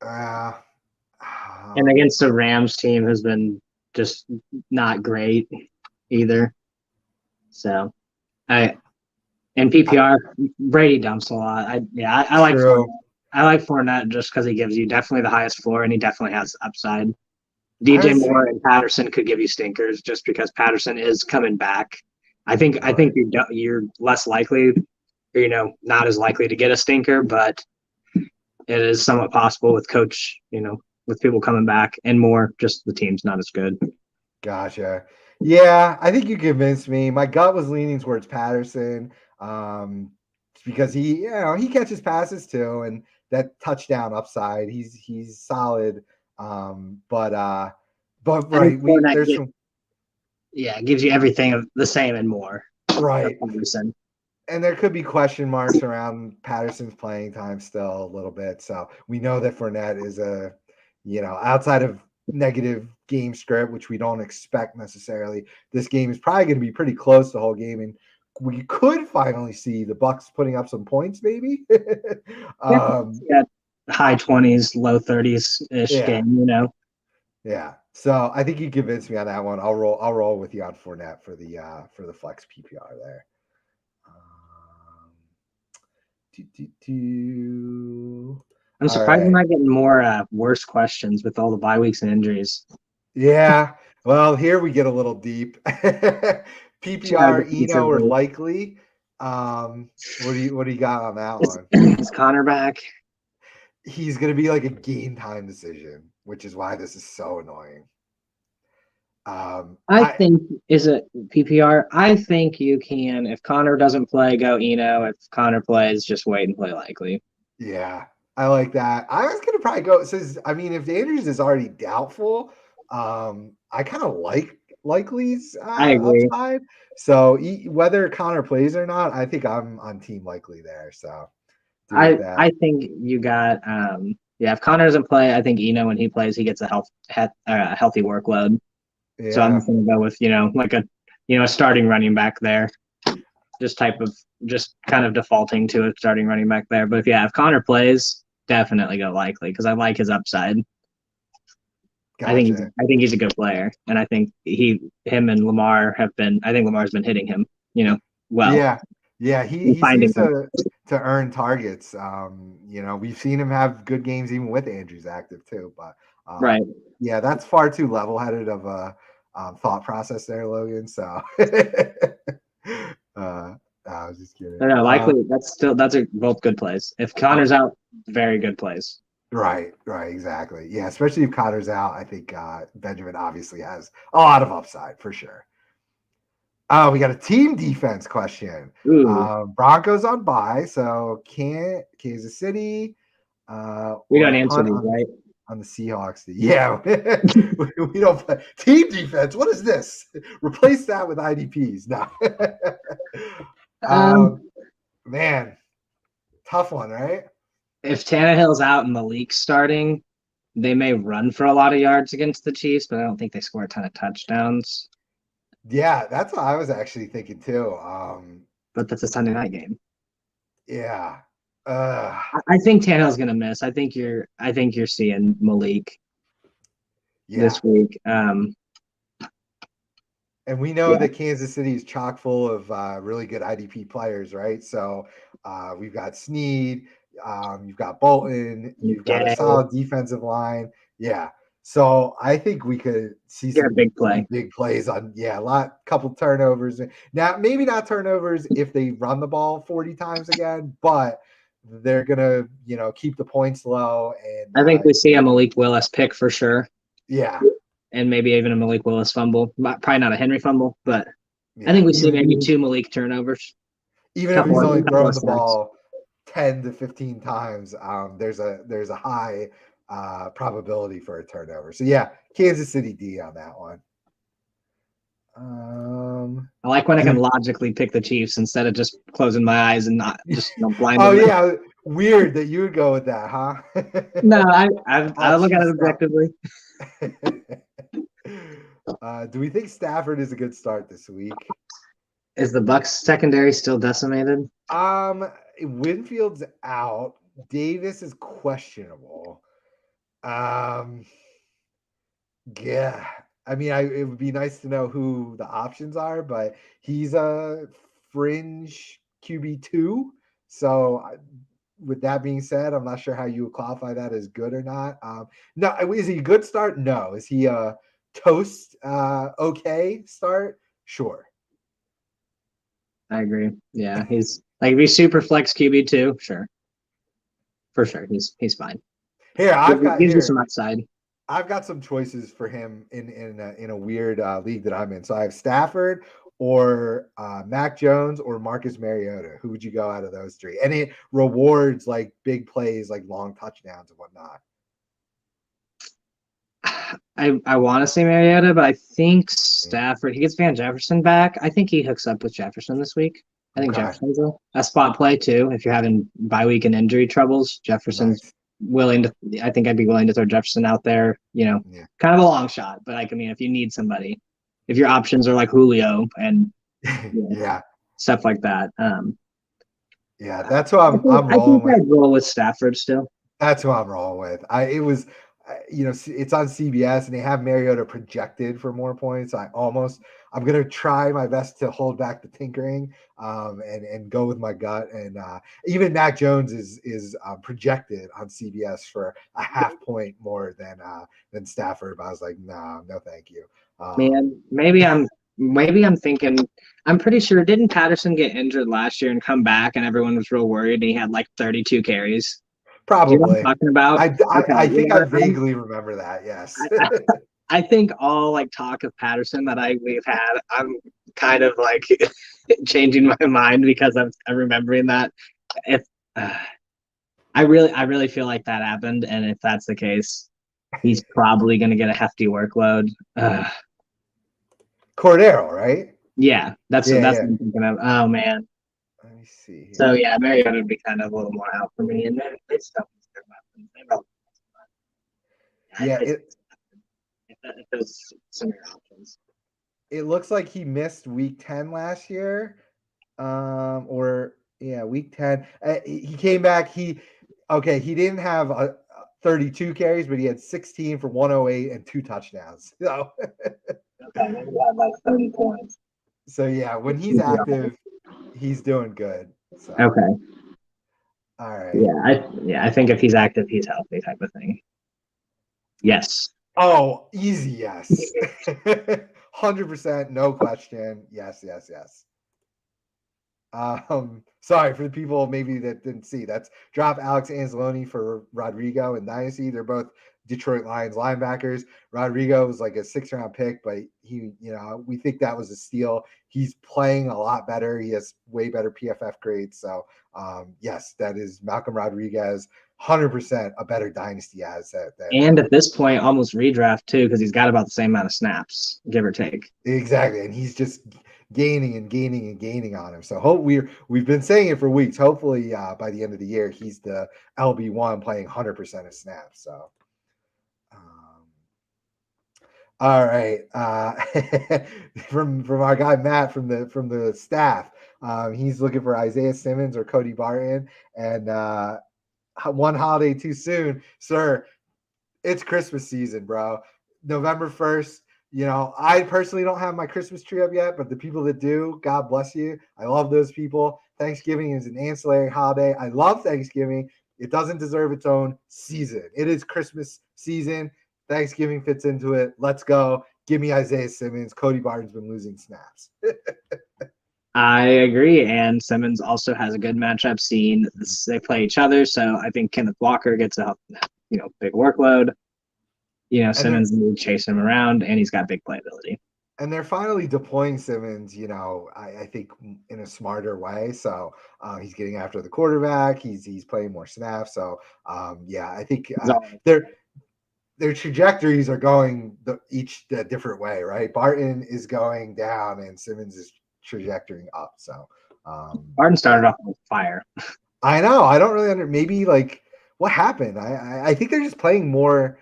Uh, And against the Rams team has been just not great either. So I and PPR Brady dumps a lot. I like true. Fournette. I like Fournette just because he gives you definitely the highest floor and he definitely has upside. I DJ was Moore and Patterson could give you stinkers just because Patterson is coming back. I think right. you're less likely, not as likely to get a stinker, but it is somewhat possible with coach, with people coming back and more. Just the team's not as good. Gotcha. Yeah, I think you convinced me. My gut was leaning towards Patterson, because he catches passes too, and that touchdown upside. He's solid. But I think right, Fournette there's some gives you everything of the same and more. right, Patterson. and there could be question marks around Patterson's playing time still a little bit. So we know that Fournette is outside of negative game script, which we don't expect necessarily. This game is probably going to be pretty close the whole game, and we could finally see the Bucks putting up some points, maybe. Yeah, um, yeah, high 20s, low 30s ish yeah, game. yeah. So I think you convinced me on that one. I'll roll with you on Fournette for the flex PPR there. Um, do, do, do. I'm All surprised we're right. not getting more worse questions with all the bye weeks and injuries. Yeah. Well, here we get a little deep. Try PPR, Eno, or defensively. likely. What do you got on that Is, one? is Connor back? He's gonna be like a game time decision, which is why this is so annoying. I I think is it PPR. I think you can. If Connor doesn't play, go Eno. If Connor plays, just wait and play likely. Yeah, I like that. I was gonna probably go since I mean if Andrews is already doubtful, I kind of like likely's I agree. upside. So whether Connor plays or not, I think I'm on team likely there. So do with I that. I think you got if Connor doesn't play, I think when he plays, he gets a healthy workload. So I'm Yeah, just gonna go with like a starting running back there, just kind of defaulting to a starting running back there. But if Connor plays, definitely go Likely because I like his upside. gotcha. I think he's a good player, and I think him and Lamar have been. I think Lamar's been hitting him, well, Yeah, yeah, and he finding seems him. to earn targets. We've seen him have good games even with Andrews active too. But Right. yeah, that's far too level-headed of a thought process there, Logan. So I was just kidding. No, Likely. That's both good plays. If Connor's out, very good plays. Right, exactly. Yeah, especially if Connor's out, I think Benjamin obviously has a lot of upside for sure. We got a team defense question. Ooh, Broncos on bye, so can't Kansas City we or don't answer punt these, right? on the Seahawks. Yeah, we don't play team defense. What is this? Replace that with IDPs. No. Um, um, man, tough one, right? if Tannehill's out and Malik's starting, they may run for a lot of yards against the Chiefs, but I don't think they score a ton of touchdowns. Yeah, that's what I was actually thinking too. But that's a Sunday night game. Yeah. I think Tannehill's gonna miss. I think you're seeing Malik Yeah. this week. And we know Yeah, that Kansas City is chock full of really good IDP players, right? So we've got Snead, you've got Bolton, you've got a Gay, solid defensive line. Yeah. So I think we could see get a some big play. big plays on, couple turnovers. Now, maybe not turnovers if they run the ball 40 times again, but they're going to, keep the points low. And I think we see a Malik Willis pick for sure, yeah, and maybe even a Malik Willis fumble. Probably not a Henry fumble, but I yeah. think we see maybe two Malik turnovers. Even if he's only Couple of throwing the sacks. ball 10 to 15 times, there's a high probability for a turnover. So yeah, Kansas City D on that one. I like when I can Do logically pick the Chiefs instead of just closing my eyes and not just oh blinding them. yeah, weird that you would go with that, huh? No, I look at it Chiefs out. objectively. Do we think Stafford is a good start this week? Is the Bucks secondary still decimated? Winfield's out. Davis is questionable. Um, Yeah, I mean, it would be nice to know who the options are, but he's a fringe QB2. So, with that being said, I'm not sure how you would qualify that as good or not. No, is he a good start? No. Is he a toast? Okay start? Sure. I agree. Yeah, he's like if he's super flex QB2, sure, for sure, he's fine. Here, Gives you some upside. I've got some choices for him in a weird league that I'm in. So I have Stafford or Mac Jones or Marcus Mariota. Who would you go out of those three? And it rewards like big plays, like long touchdowns and whatnot. I want to say Mariota, but I think Stafford. He gets Van Jefferson back. I think he hooks up with Jefferson this week. I think Okay, Jefferson's a spot play too. If you're having bye week and injury troubles, Jefferson's nice. willing to. I think I'd be willing to throw Jefferson out there. Yeah, Kind of a long shot, but like I mean, if you need somebody, if your options are like Julio and yeah, stuff like that, yeah. That's what I'm I think rolling with. I'd roll with Stafford still. That's who I'm rolling with. It was, it's on CBS and they have Mariota projected for more points. I'm gonna try my best to hold back the tinkering, and go with my gut. And even Mac Jones is projected on CBS for a half point more than Stafford. But I was like, no, thank you. Man, maybe I'm thinking. I'm pretty sure didn't Patterson get injured last year and come back and everyone was real worried and he had like 32 carries. Do you know what Probably. I'm talking about? I Okay, think I vaguely remember that. Yes. I think all like talk of Patterson that we've had, I'm kind of like changing my mind because I'm remembering that. If I really feel like that happened, and if that's the case, he's probably going to get a hefty workload. Cordero, right? Yeah, that's Yeah, what yeah. I'm thinking of. Oh man. Let me see So here. yeah, Mariota would be kind of a little more out for me, and then it's stuff. Yeah, If those some of your options. it looks like he missed week 10 last year. Or yeah, week 10. He came back. He didn't have 32 carries, but he had 16 for 108 and 2 touchdowns. So Okay, maybe you had like 30 points. so yeah, when he's active, he's doing good. So Okay. all right. I think if he's active, he's healthy type of thing. Yes. Oh, easy yes. 100%, no question. Yes, yes, yes. Sorry for the people maybe that didn't see. That's drop Alex Anzalone for Rodrigo and Dynasty. They're both Detroit Lions linebackers. Rodrigo was like a 6th-round pick, but we think that was a steal. He's playing a lot better. He has way better PFF grades. So yes, that is Malcolm Rodriguez, 100% a better Dynasty asset than And at this point, almost redraft too, because he's got about the same amount of snaps, give or take. exactly, and he's just gaining and gaining and gaining on him. So we've been saying it for weeks. Hopefully, by the end of the year, he's the LB1 playing 100% of snaps. So, all right, from our guy Matt from the staff, he's looking for Isaiah Simmons or Cody Barton, and one holiday too soon, sir. It's Christmas season, bro. November 1st. I personally don't have my Christmas tree up yet, but the people that do, God bless you. I love those people. Thanksgiving is an ancillary holiday. I love Thanksgiving. It doesn't deserve its own season. It is Christmas season. Thanksgiving fits into it. Let's go. Give me Isaiah Simmons. Cody Barton's been losing snaps. I agree. And Simmons also has a good matchup scene. They play each other. So I think Kenneth Walker gets a big workload. Simmons will chase him around, and he's got big playability. And they're finally deploying Simmons, I think in a smarter way. So he's getting after the quarterback. He's playing more snaps. So I think their trajectories are going each the different way, right? Barton is going down, and Simmons is trajectorying up. So Barton started off with fire. I know. I don't really maybe like what happened. I think they're just playing more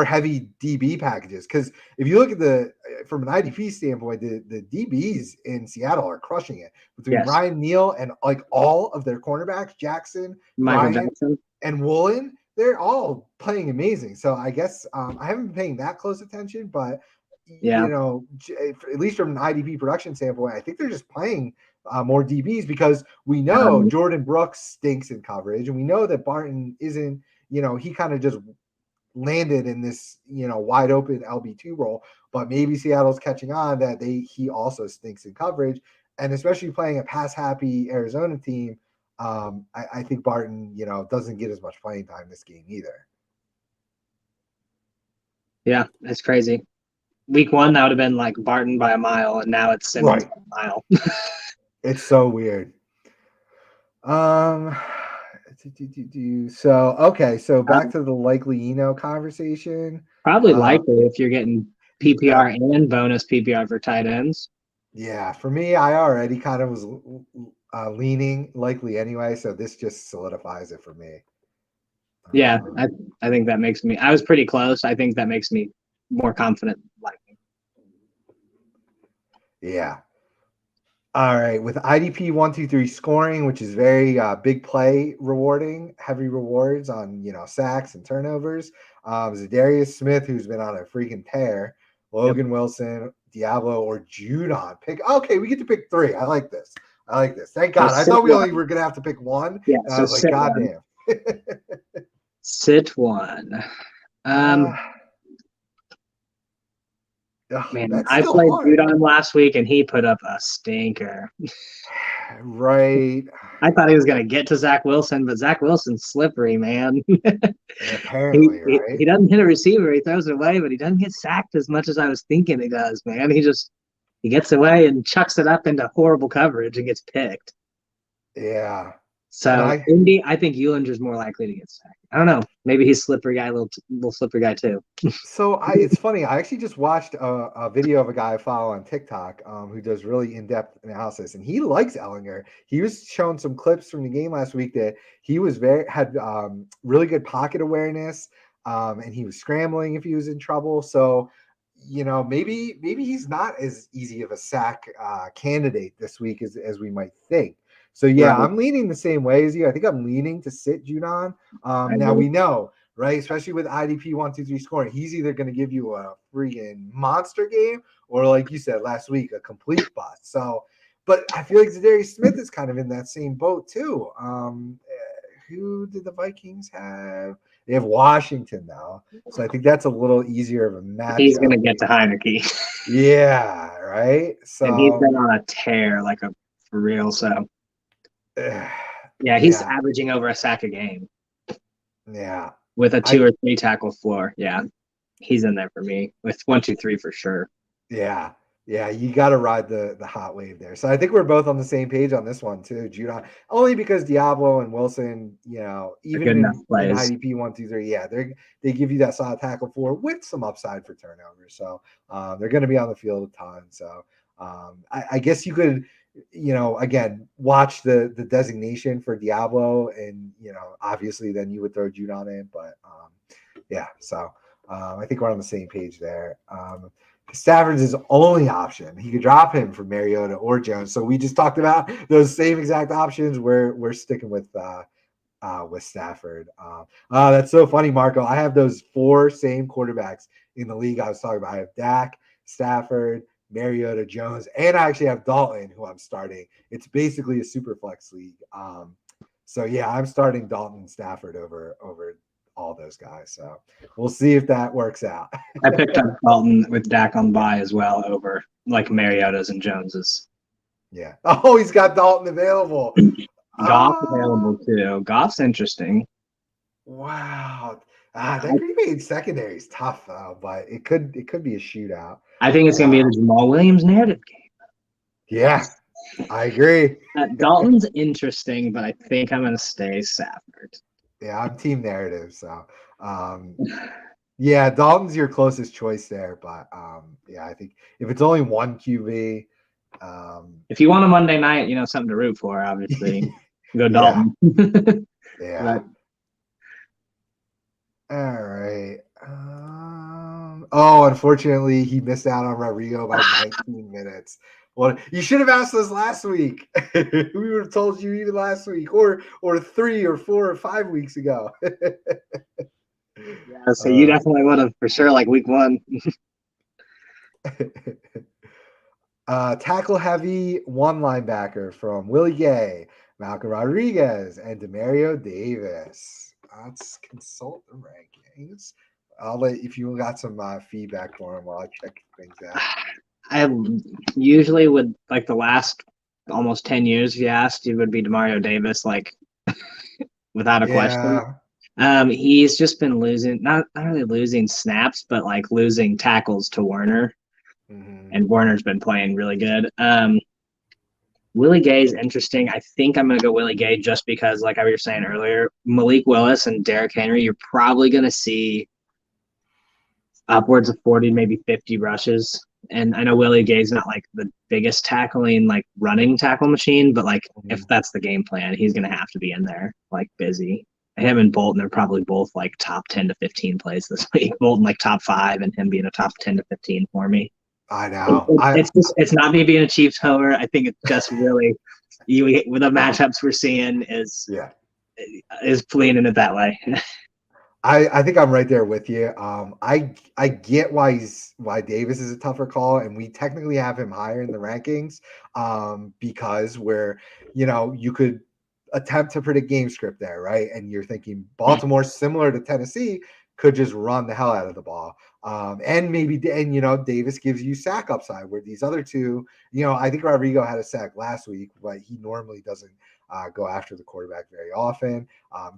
heavy DB packages, because if you look at from an IDP standpoint, the DBs in Seattle are crushing it between Ryan Neal and like all of their cornerbacks, Jackson, Michael Jackson, and Woolen. They're all playing amazing. So I guess I haven't been paying that close attention, but at least from an IDP production standpoint, I think they're just playing more DBs, because we know Jordan Brooks stinks in coverage, and we know that Barton isn't. He kind of just landed in this wide open LB2 role, but maybe Seattle's catching on that he also stinks in coverage, and especially playing a pass happy Arizona team. I think Barton doesn't get as much playing time this game either. Yeah, that's crazy. Week 1 that would have been like Barton by a mile, and now it's Simmons by a mile. It's so weird. So back to the likely conversation. Probably likely if you're getting PPR and bonus PPR for tight ends. Yeah, for me, I already kind of was leaning likely anyway, so this just solidifies it for me. Yeah, I think that makes me. I was pretty close. I think that makes me more confident. Yeah. All right, with IDP 1-2-3 scoring, which is very big play rewarding, heavy rewards on sacks and turnovers. Zadarius Smith, who's been on a freaking tear, Logan Wilson, Diablo, or Judon. Okay, we get to pick 3. I like this. Thank God. I thought we only were gonna have to pick 1. Yeah, and I was like, God damn. Sit 1. Man, I played Judon last week, and he put up a stinker. Right. I thought he was going to get to Zach Wilson, but Zach Wilson's slippery, man. Apparently, right? He doesn't hit a receiver. He throws it away, but he doesn't get sacked as much as I was thinking he does, man. He gets away and chucks it up into horrible coverage and gets picked. Yeah. So Indy, I think Eulinger's more likely to get sacked. I don't know. Maybe he's slippery guy, little slippery guy too. So it's funny. I actually just watched a video of a guy I follow on TikTok who does really in-depth analysis, and he likes Ellinger. He was showing some clips from the game last week that he was had really good pocket awareness. and he was scrambling if he was in trouble. So, maybe he's not as easy of a sack candidate this week as we might think. So yeah, Right. I'm leaning the same way as you. I think I'm leaning to sit Judon. I Now agree. we know, right? Especially with IDP 1-2-3 scoring, he's either going to give you a freaking monster game or, like you said last week, a complete bust. So, but I feel like Zadarius Smith is kind of in that same boat too. Who did the Vikings have? They have Washington now, so I think that's a little easier of a He's matchup. gonna get to Heineke. Yeah, right. And he's So, been on a tear, like a for real. So yeah, he's yeah, averaging over a sack a game yeah. with a 2 I or 3 tackle floor. Yeah, he's in there for me with 1, 2, 3 for sure. Yeah. Yeah, you got to ride the hot wave there. So I think we're both on the same page on this one too, Judon. Only because Diablo and Wilson, They're good even enough in plays. IDP 1-2-3, yeah, they give you that solid tackle for with some upside for turnovers. So they're going to be on the field a ton. So I guess you could, again, watch the designation for Diablo, and obviously then you would throw Judon in. But yeah, so I think we're on the same page there. Stafford's his only option. He could drop him for Mariota or Jones. So we just talked about those same exact options. We're sticking with Stafford. That's so funny, Marco. I have those 4 same quarterbacks in the league I was talking about. I have Dak, Stafford, Mariota, Jones, and I actually have Dalton, who I'm starting. It's basically a super flex league. So yeah, I'm starting Dalton and Stafford over all those guys. So we'll see if that works out. I picked up Dalton with Dak on bye as well over like Mariota's and Jones's. Yeah. Oh, he's got Dalton available. Goff available Oh, too. Goff's interesting. wow. I, That Green Bay secondary is tough though, but it could be a shootout. I think it's gonna be the Um, Jamal Williams narrative game. yeah, I agree. Dalton's interesting, but I think I'm gonna stay Stafford. Yeah, I'm team narrative. So, um, yeah, Dalton's your closest choice there, but yeah, I think if it's only one QB, um, If you want a Monday night, something to root for, obviously go yeah, Dalton. yeah. But All right. Oh, unfortunately, he missed out on Rodrigo by 19 minutes. Well, you should have asked us last week. We would have told you even last week, or 3 or 4 or 5 weeks ago. yeah, so you uh, definitely would have for sure, like week 1. tackle heavy one linebacker from Willie Gay, Malcolm Rodriguez, and Demario Davis. Let's consult the rankings. I'll let if you got some feedback for him while I check things out. I usually would like the last almost 10 years, if you asked, it would be Demario Davis, like without a question. Yeah. He's just been losing, not really losing snaps, but like losing tackles to Werner, Mm-hmm. and Werner's been playing really good. Willie Gay is interesting. I think I'm going to go Willie Gay just because, like I was saying earlier, Malik Willis and Derrick Henry, you're probably going to see upwards of 40, maybe 50 rushes. And I know Willie Gay's not like the biggest tackling, like running tackle machine, but like if Mm-hmm. that's the game plan, he's going to have to be in there, like busy. Him and Bolton are probably both like top 10 to 15 plays this week. Bolton like top 5, and him being a top 10 to 15 for me. I know. It's not me being a Chiefs homer. I think it's just really with the matchups we're seeing Yeah. is leaning it that way. I think I'm right there with you. I get why Davis is a tougher call, and we technically have him higher in the rankings, because you could attempt to predict game script there, right? And you're thinking Baltimore, similar to Tennessee, could just run the hell out of the ball, and Davis gives you sack upside where these other two, I think Rodrigo had a sack last week, but he normally doesn't go after the quarterback very often.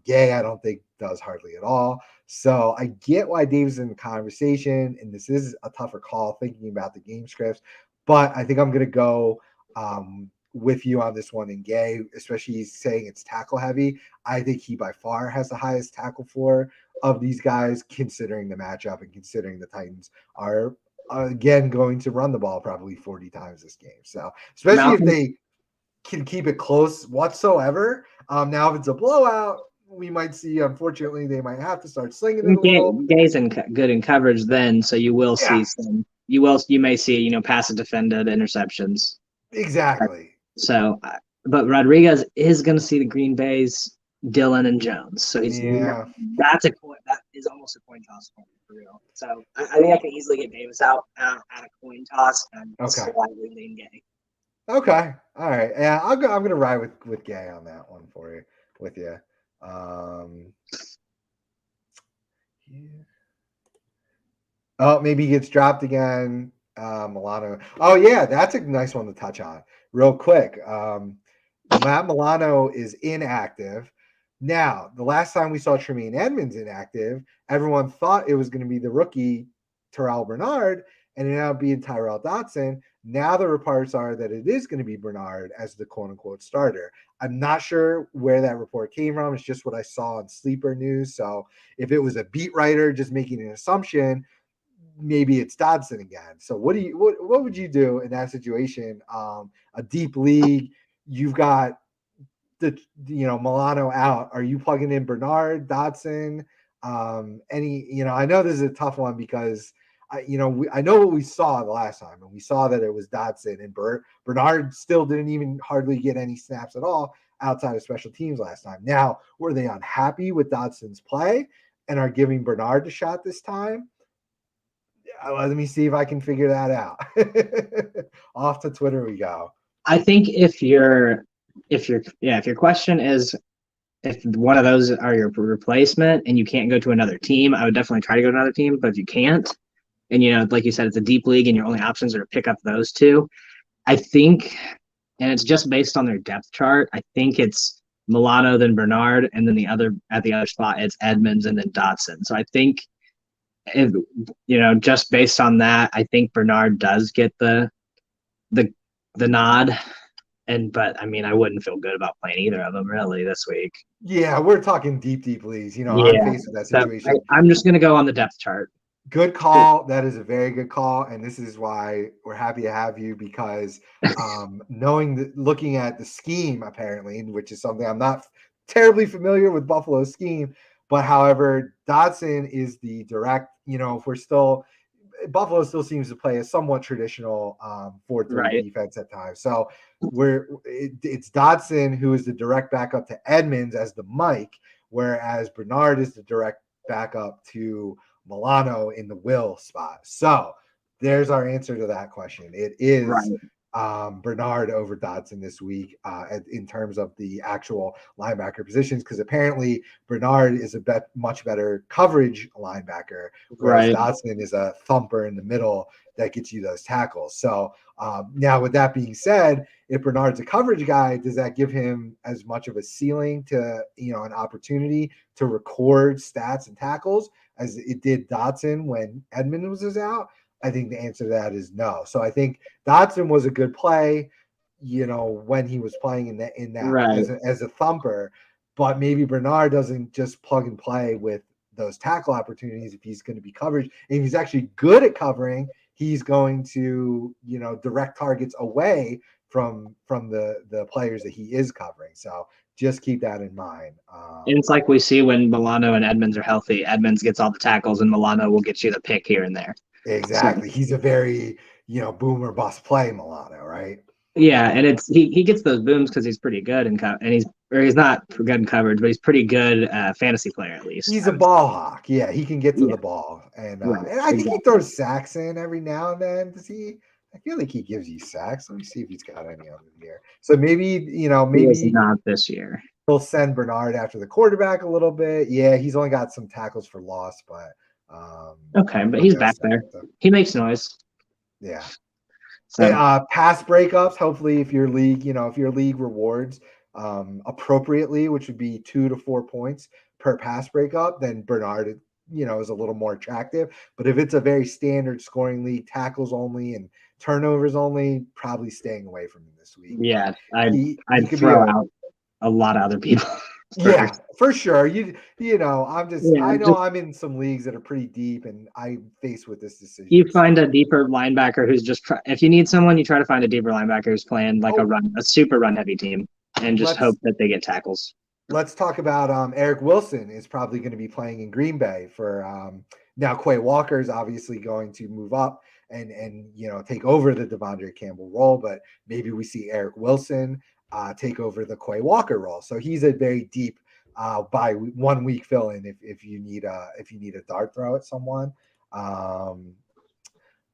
Gay, I don't think does hardly at all. So I get why Davis is in the conversation, and this is a tougher call thinking about the game scripts. But I think I'm going to go with you on this one in Gay, especially saying it's tackle heavy. I think he by far has the highest tackle floor of these guys, considering the matchup and considering the Titans are again going to run the ball probably 40 times this game. So especially if Malcolm, they can keep it close whatsoever. Now, if it's a blowout, we might see, unfortunately, they might have to start slinging it a little. Gay's good in coverage then, so you will Yeah, see some. You may see passive defended interceptions. exactly. So, but Rodriguez is going to see the Green Bay's Dillon and Jones. So Yeah. that is almost a coin toss for real. So I think I can easily get Davis out at a coin toss and Okay. slightly lean Gay. Okay. All right. Yeah, I'm gonna ride with Gay on that one for you. With you. Yeah. Oh, maybe he gets dropped again. Milano. Oh yeah, that's a nice one to touch on real quick. Matt Milano is inactive. Now, the last time we saw Tremaine Edmonds inactive, everyone thought it was going to be the rookie Terrell Bernard, and it ended up being Tyrell Dotson. Now the reports are that it is going to be Bernard as the quote unquote starter. I'm not sure where that report came from. It's just what I saw on Sleeper News. So if it was a beat writer just making an assumption, maybe it's Dodson again. So what would you do in that situation? A deep league, you've got Milano out. Are you plugging in Bernard, Dodson? I know this is a tough one because I know what we saw the last time, and we saw that it was Dodson and Bernard still didn't even hardly get any snaps at all outside of special teams last time. Now, were they unhappy with Dodson's play and are giving Bernard a shot this time? Let me see if I can figure that out. Off to Twitter we go. I think if your question is if one of those are your replacement and you can't go to another team, I would definitely try to go to another team. But if you can't, and like you said, it's a deep league and your only options are to pick up those two, I think, and it's just based on their depth chart, I think it's Milano, then Bernard, and then at the other spot, it's Edmonds and then Dotson. So I think if just based on that, I think Bernard does get the nod. But I mean, I wouldn't feel good about playing either of them really this week. Yeah, we're talking deep leagues. I'm Yeah. faced with that So situation. I'm just going to go on the depth chart. Good call. That is a very good call, and this is why we're happy to have you because looking at the scheme apparently, which is something I'm not terribly familiar with Buffalo's scheme, but however, Dodson is the direct. If we're still Buffalo still seems to play a somewhat traditional 4-3 defense at times. So it's Dodson who is the direct backup to Edmonds as the Mike, whereas Bernard is the direct backup to Milano in the Will spot. So there's our answer to that question. It is Bernard over Dodson this week in terms of the actual linebacker positions, because apparently Bernard is a much better coverage linebacker, whereas Dodson is a thumper in the middle that gets you those tackles. So now with that being said, if Bernard's a coverage guy, does that give him as much of a ceiling to, an opportunity to record stats and tackles as it did Dodson when Edmonds was out? I think the answer to that is no. So I think Dodson was a good play, when he was playing in that as a thumper, but maybe Bernard doesn't just plug and play with those tackle opportunities if he's going to be coverage. And if he's actually good at covering, he's going to, direct targets away from the players that he is covering. So just keep that in mind. And it's like we see when Milano and Edmonds are healthy. Edmonds gets all the tackles and Milano will get you the pick here and there. Exactly. So, he's a very, boom or bust play, Milano, right? Yeah, and it's he gets those booms because he's pretty good and he's not good in coverage, but he's pretty good fantasy player at least. He's a ball hawk. Yeah, he can get to the ball, and I think he throws sacks in every now and then. Does he? I feel like he gives you sacks. Let me see if he's got any of them here. So maybe maybe not this year. He'll send Bernard after the quarterback a little bit. Yeah, he's only got some tackles for loss, but okay, but he's back there. He makes noise. Yeah. So pass breakups. Hopefully, if your league rewards appropriately, which would be 2 to 4 points per pass breakup, then Bernard, is a little more attractive. But if it's a very standard scoring league, tackles only and turnovers only, probably staying away from him this week. Yeah, I'd throw out a lot of other people. Yeah, for sure. I know I'm in some leagues that are pretty deep, and I'm faced with this decision. You find a deeper linebacker who's if you need someone, you try to find a deeper linebacker who's playing like a super run heavy team, and just hope that they get tackles. let's talk about Eric Wilson is probably going to be playing in Green Bay for now. Quay Walker is obviously going to move up and take over the Devondre Campbell role, but maybe we see Eric Wilson take over the Quay Walker role. So he's a very deep by 1 week fill in if you need a dart throw at someone.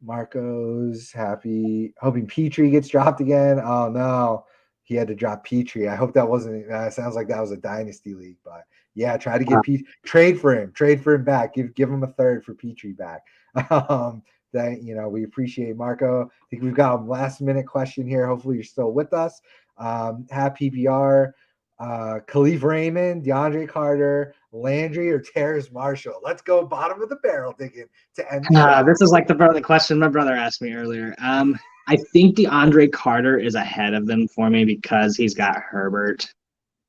Marco's hoping Petrie gets dropped again. Oh no, he had to drop Petrie. I hope that wasn't. Sounds like that was a dynasty league, but yeah, try to get trade for him back. Give him a third for Petrie back. That we appreciate Marco. I think we've got a last minute question here. Hopefully you're still with us. Have PPR. Khalif Raymond, DeAndre Carter, Landry, or Terrace Marshall. Let's go bottom of the barrel digging to end the show. This is like the question my brother asked me earlier. I think DeAndre Carter is ahead of them for me because he's got Herbert.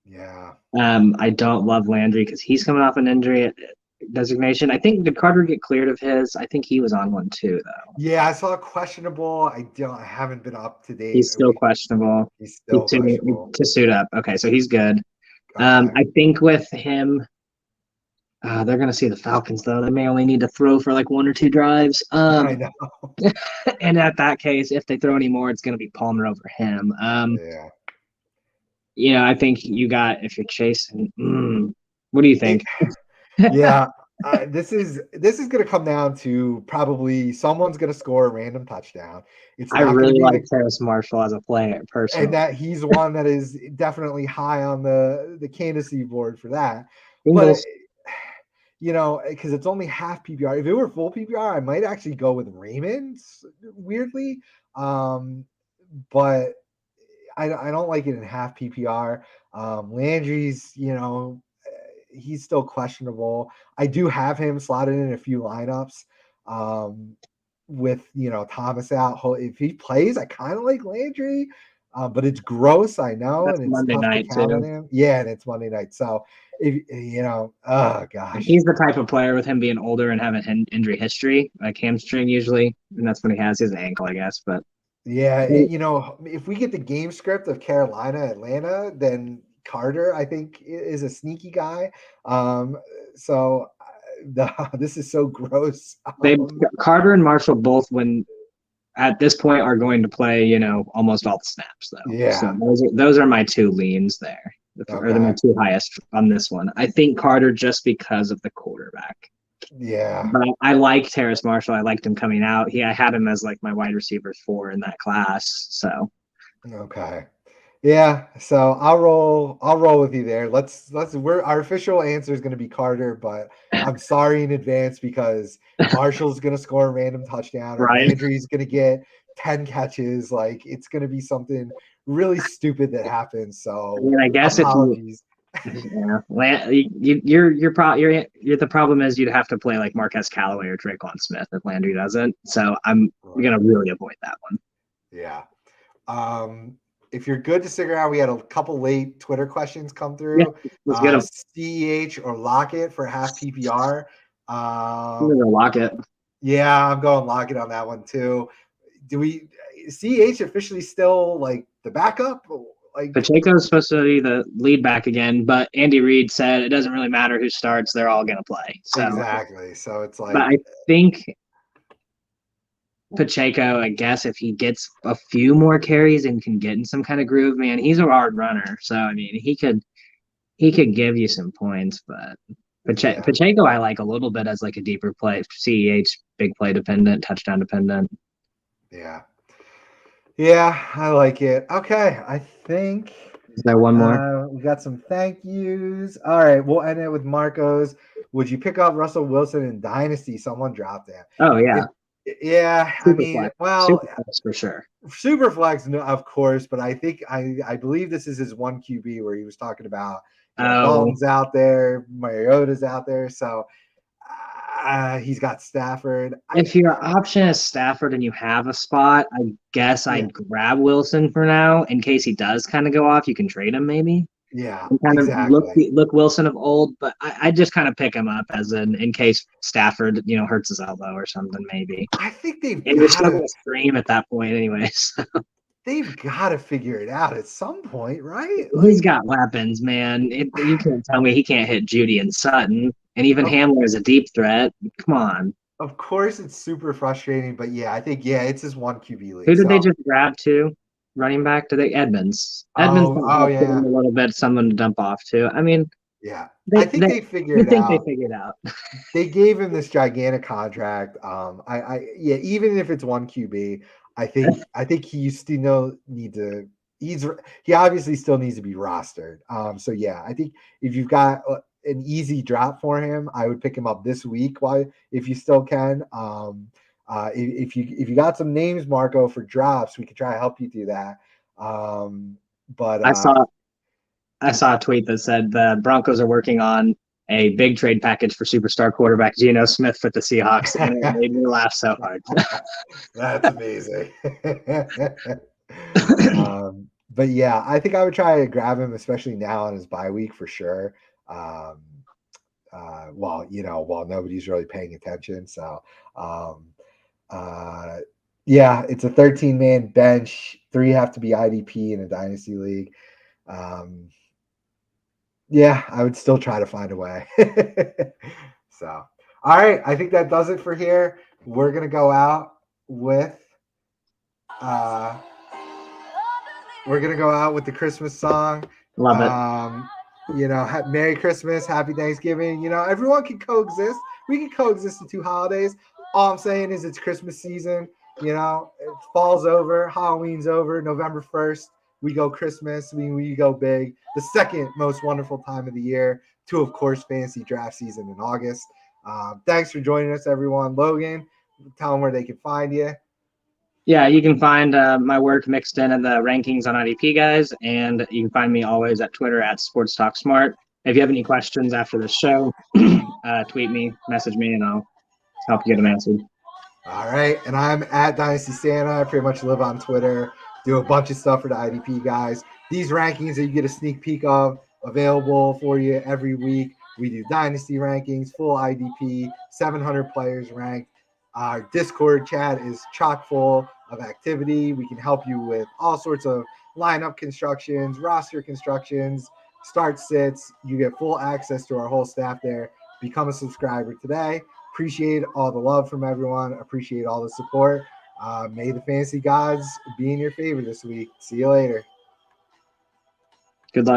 Yeah. I don't love Landry because he's coming off an injury designation. I think did Carter get cleared of his? I think he was on one too, though. Yeah, I saw questionable. I haven't been up to date. He's still questionable. He's still questionable to suit up. Okay, so he's good. Okay. I think with him, they're going to see the Falcons, though. They may only need to throw for like 1 or 2 drives. I know. And at that case, if they throw any more, it's going to be Palmer over him. Yeah. I think if you're chasing, what do you think? Yeah. This is going to come down to probably someone's going to score a random touchdown. I really like Terrace Marshall as a player, personally. And that he's one that is definitely high on the candidacy board for that. Bengals. But because it's only half PPR. If it were full PPR, I might actually go with Raymond, weirdly. But I don't like it in half PPR. Landry's, he's still questionable. I do have him slotted in a few lineups with, Thomas out. If he plays, I kind of like Landry, but it's gross, I know. That's and it's Monday tough night to count too. on him. Yeah, and it's Monday night. So, oh gosh. He's the type of player with him being older and having injury history, like hamstring usually, and that's when he has his ankle, I guess. But yeah, if we get the game script of Carolina, Atlanta, then Carter, I think, is a sneaky guy. This is so gross. Carter and Marshall both, when at this point, are going to play, almost all the snaps, though. Yeah. So those are my 2 leans there. Or they're my 2 highest on this one. I think Carter just because of the quarterback. Yeah. But I like Terrace Marshall. I liked him coming out. I had him as like my wide receiver 4 in that class. So. Okay. Yeah. So I'll roll with you there. Our official answer is going to be Carter, but I'm sorry in advance because Marshall's going to score a random touchdown. Right. And Landry's going to get 10 catches. Like it's going to be something really stupid that happens. So I guess apologies. Yeah, you're the problem is you'd have to play like Marquez Callaway or Traquan Smith if Landry doesn't. So I'm gonna really avoid that one. Yeah. If you're good to stick around, we had a couple late Twitter questions come through. Yeah, let's get them. CEH or Lockett for half PPR. I'm gonna Lockett. Yeah, I'm going Lockett on that one too. Do we CEH officially still like the backup? Like Pacheco's supposed to be the lead back again, but Andy Reid said it doesn't really matter who starts; they're all going to play. So exactly. So it's like, but I think Pacheco, I guess, if he gets a few more carries and can get in some kind of groove, man, he's a hard runner. So I mean, he could give you some points, but Pacheco I like a little bit as like a deeper play. CEH big play dependent, touchdown dependent. Yeah. Yeah, I like it. Okay, I think. Is there one more? We got some thank yous. All right, we'll end it with Marcos. Would you pick up Russell Wilson in Dynasty? Someone dropped him. Oh, yeah. Yeah, Superflex. Superflex for sure. Superflex, no, of course, but I think I believe this is his 1 QB where he was talking about Dalton's out there, Mariota's out there, so he's got Stafford. If your option is Stafford and you have a spot, I guess I'd grab Wilson for now in case he does kind of go off. You can trade him maybe. Yeah, and kind of look Wilson of old, but I just kind of pick him up as in case Stafford hurts his elbow or something maybe. I think you're still gonna stream at that point anyway. So. they've got to figure it out at some point, right? He's Like, got weapons, man. You can't tell me he can't hit Judy and Sutton, and even of, Hamler is a deep threat. Come on. of course, it's super frustrating, but yeah, I think it's just one QB Who league. did they So, just grab to? Running back? Did they Edmonds? Edmonds might oh help give yeah, him a little bit, someone to dump off to. I mean, yeah. I they think they they figure you it think they out. figured out. They gave him this gigantic contract. Yeah, even if it's one QB, I think he still need to. He obviously still needs to be rostered. So yeah, I think if you've got an easy drop for him, I would pick him up this week while if you still can. If you got some names, Marco, for drops, we could try to help you through that. But I saw I saw a tweet that said the Broncos are working on a big trade package for superstar quarterback Geno Smith with the Seahawks, and it made me laugh so hard. That's amazing. But yeah, I think I would try to grab him, especially now on his bye week for sure. Um, while nobody's really paying attention. So, um, uh, yeah, it's a 13-man bench. 3 have to be IDP in a dynasty league. Um, yeah, I would still try to find a way. So, all right, I think that does it for here. We're gonna go out with uh the Christmas song. Love it. Merry Christmas, Happy Thanksgiving. Everyone can coexist. We can coexist the 2 holidays. All I'm saying is it's Christmas season. It fall's over, Halloween's over, November 1st. We go Christmas. We go big. The second most wonderful time of the year. To, of course, fantasy draft season in August. Thanks for joining us, everyone. Logan, tell them where they can find you. Yeah, you can find my work mixed in the rankings on IDP guys, and you can find me always at Twitter at Sports Talk Smart. If you have any questions after the show, tweet me, message me, and I'll help you get them answered. All right. And I'm at Dynasty Santa. I pretty much live on Twitter, do a bunch of stuff for the IDP guys. These rankings that you get a sneak peek of available for you every week. We do Dynasty rankings, full IDP, 700 players ranked. Our Discord chat is chock full of activity. We can help you with all sorts of lineup constructions, roster constructions, start sits. You get full access to our whole staff there. Become a subscriber today. Appreciate all the love from everyone. Appreciate all the support. May the fantasy gods be in your favor this week. See you later. Good luck.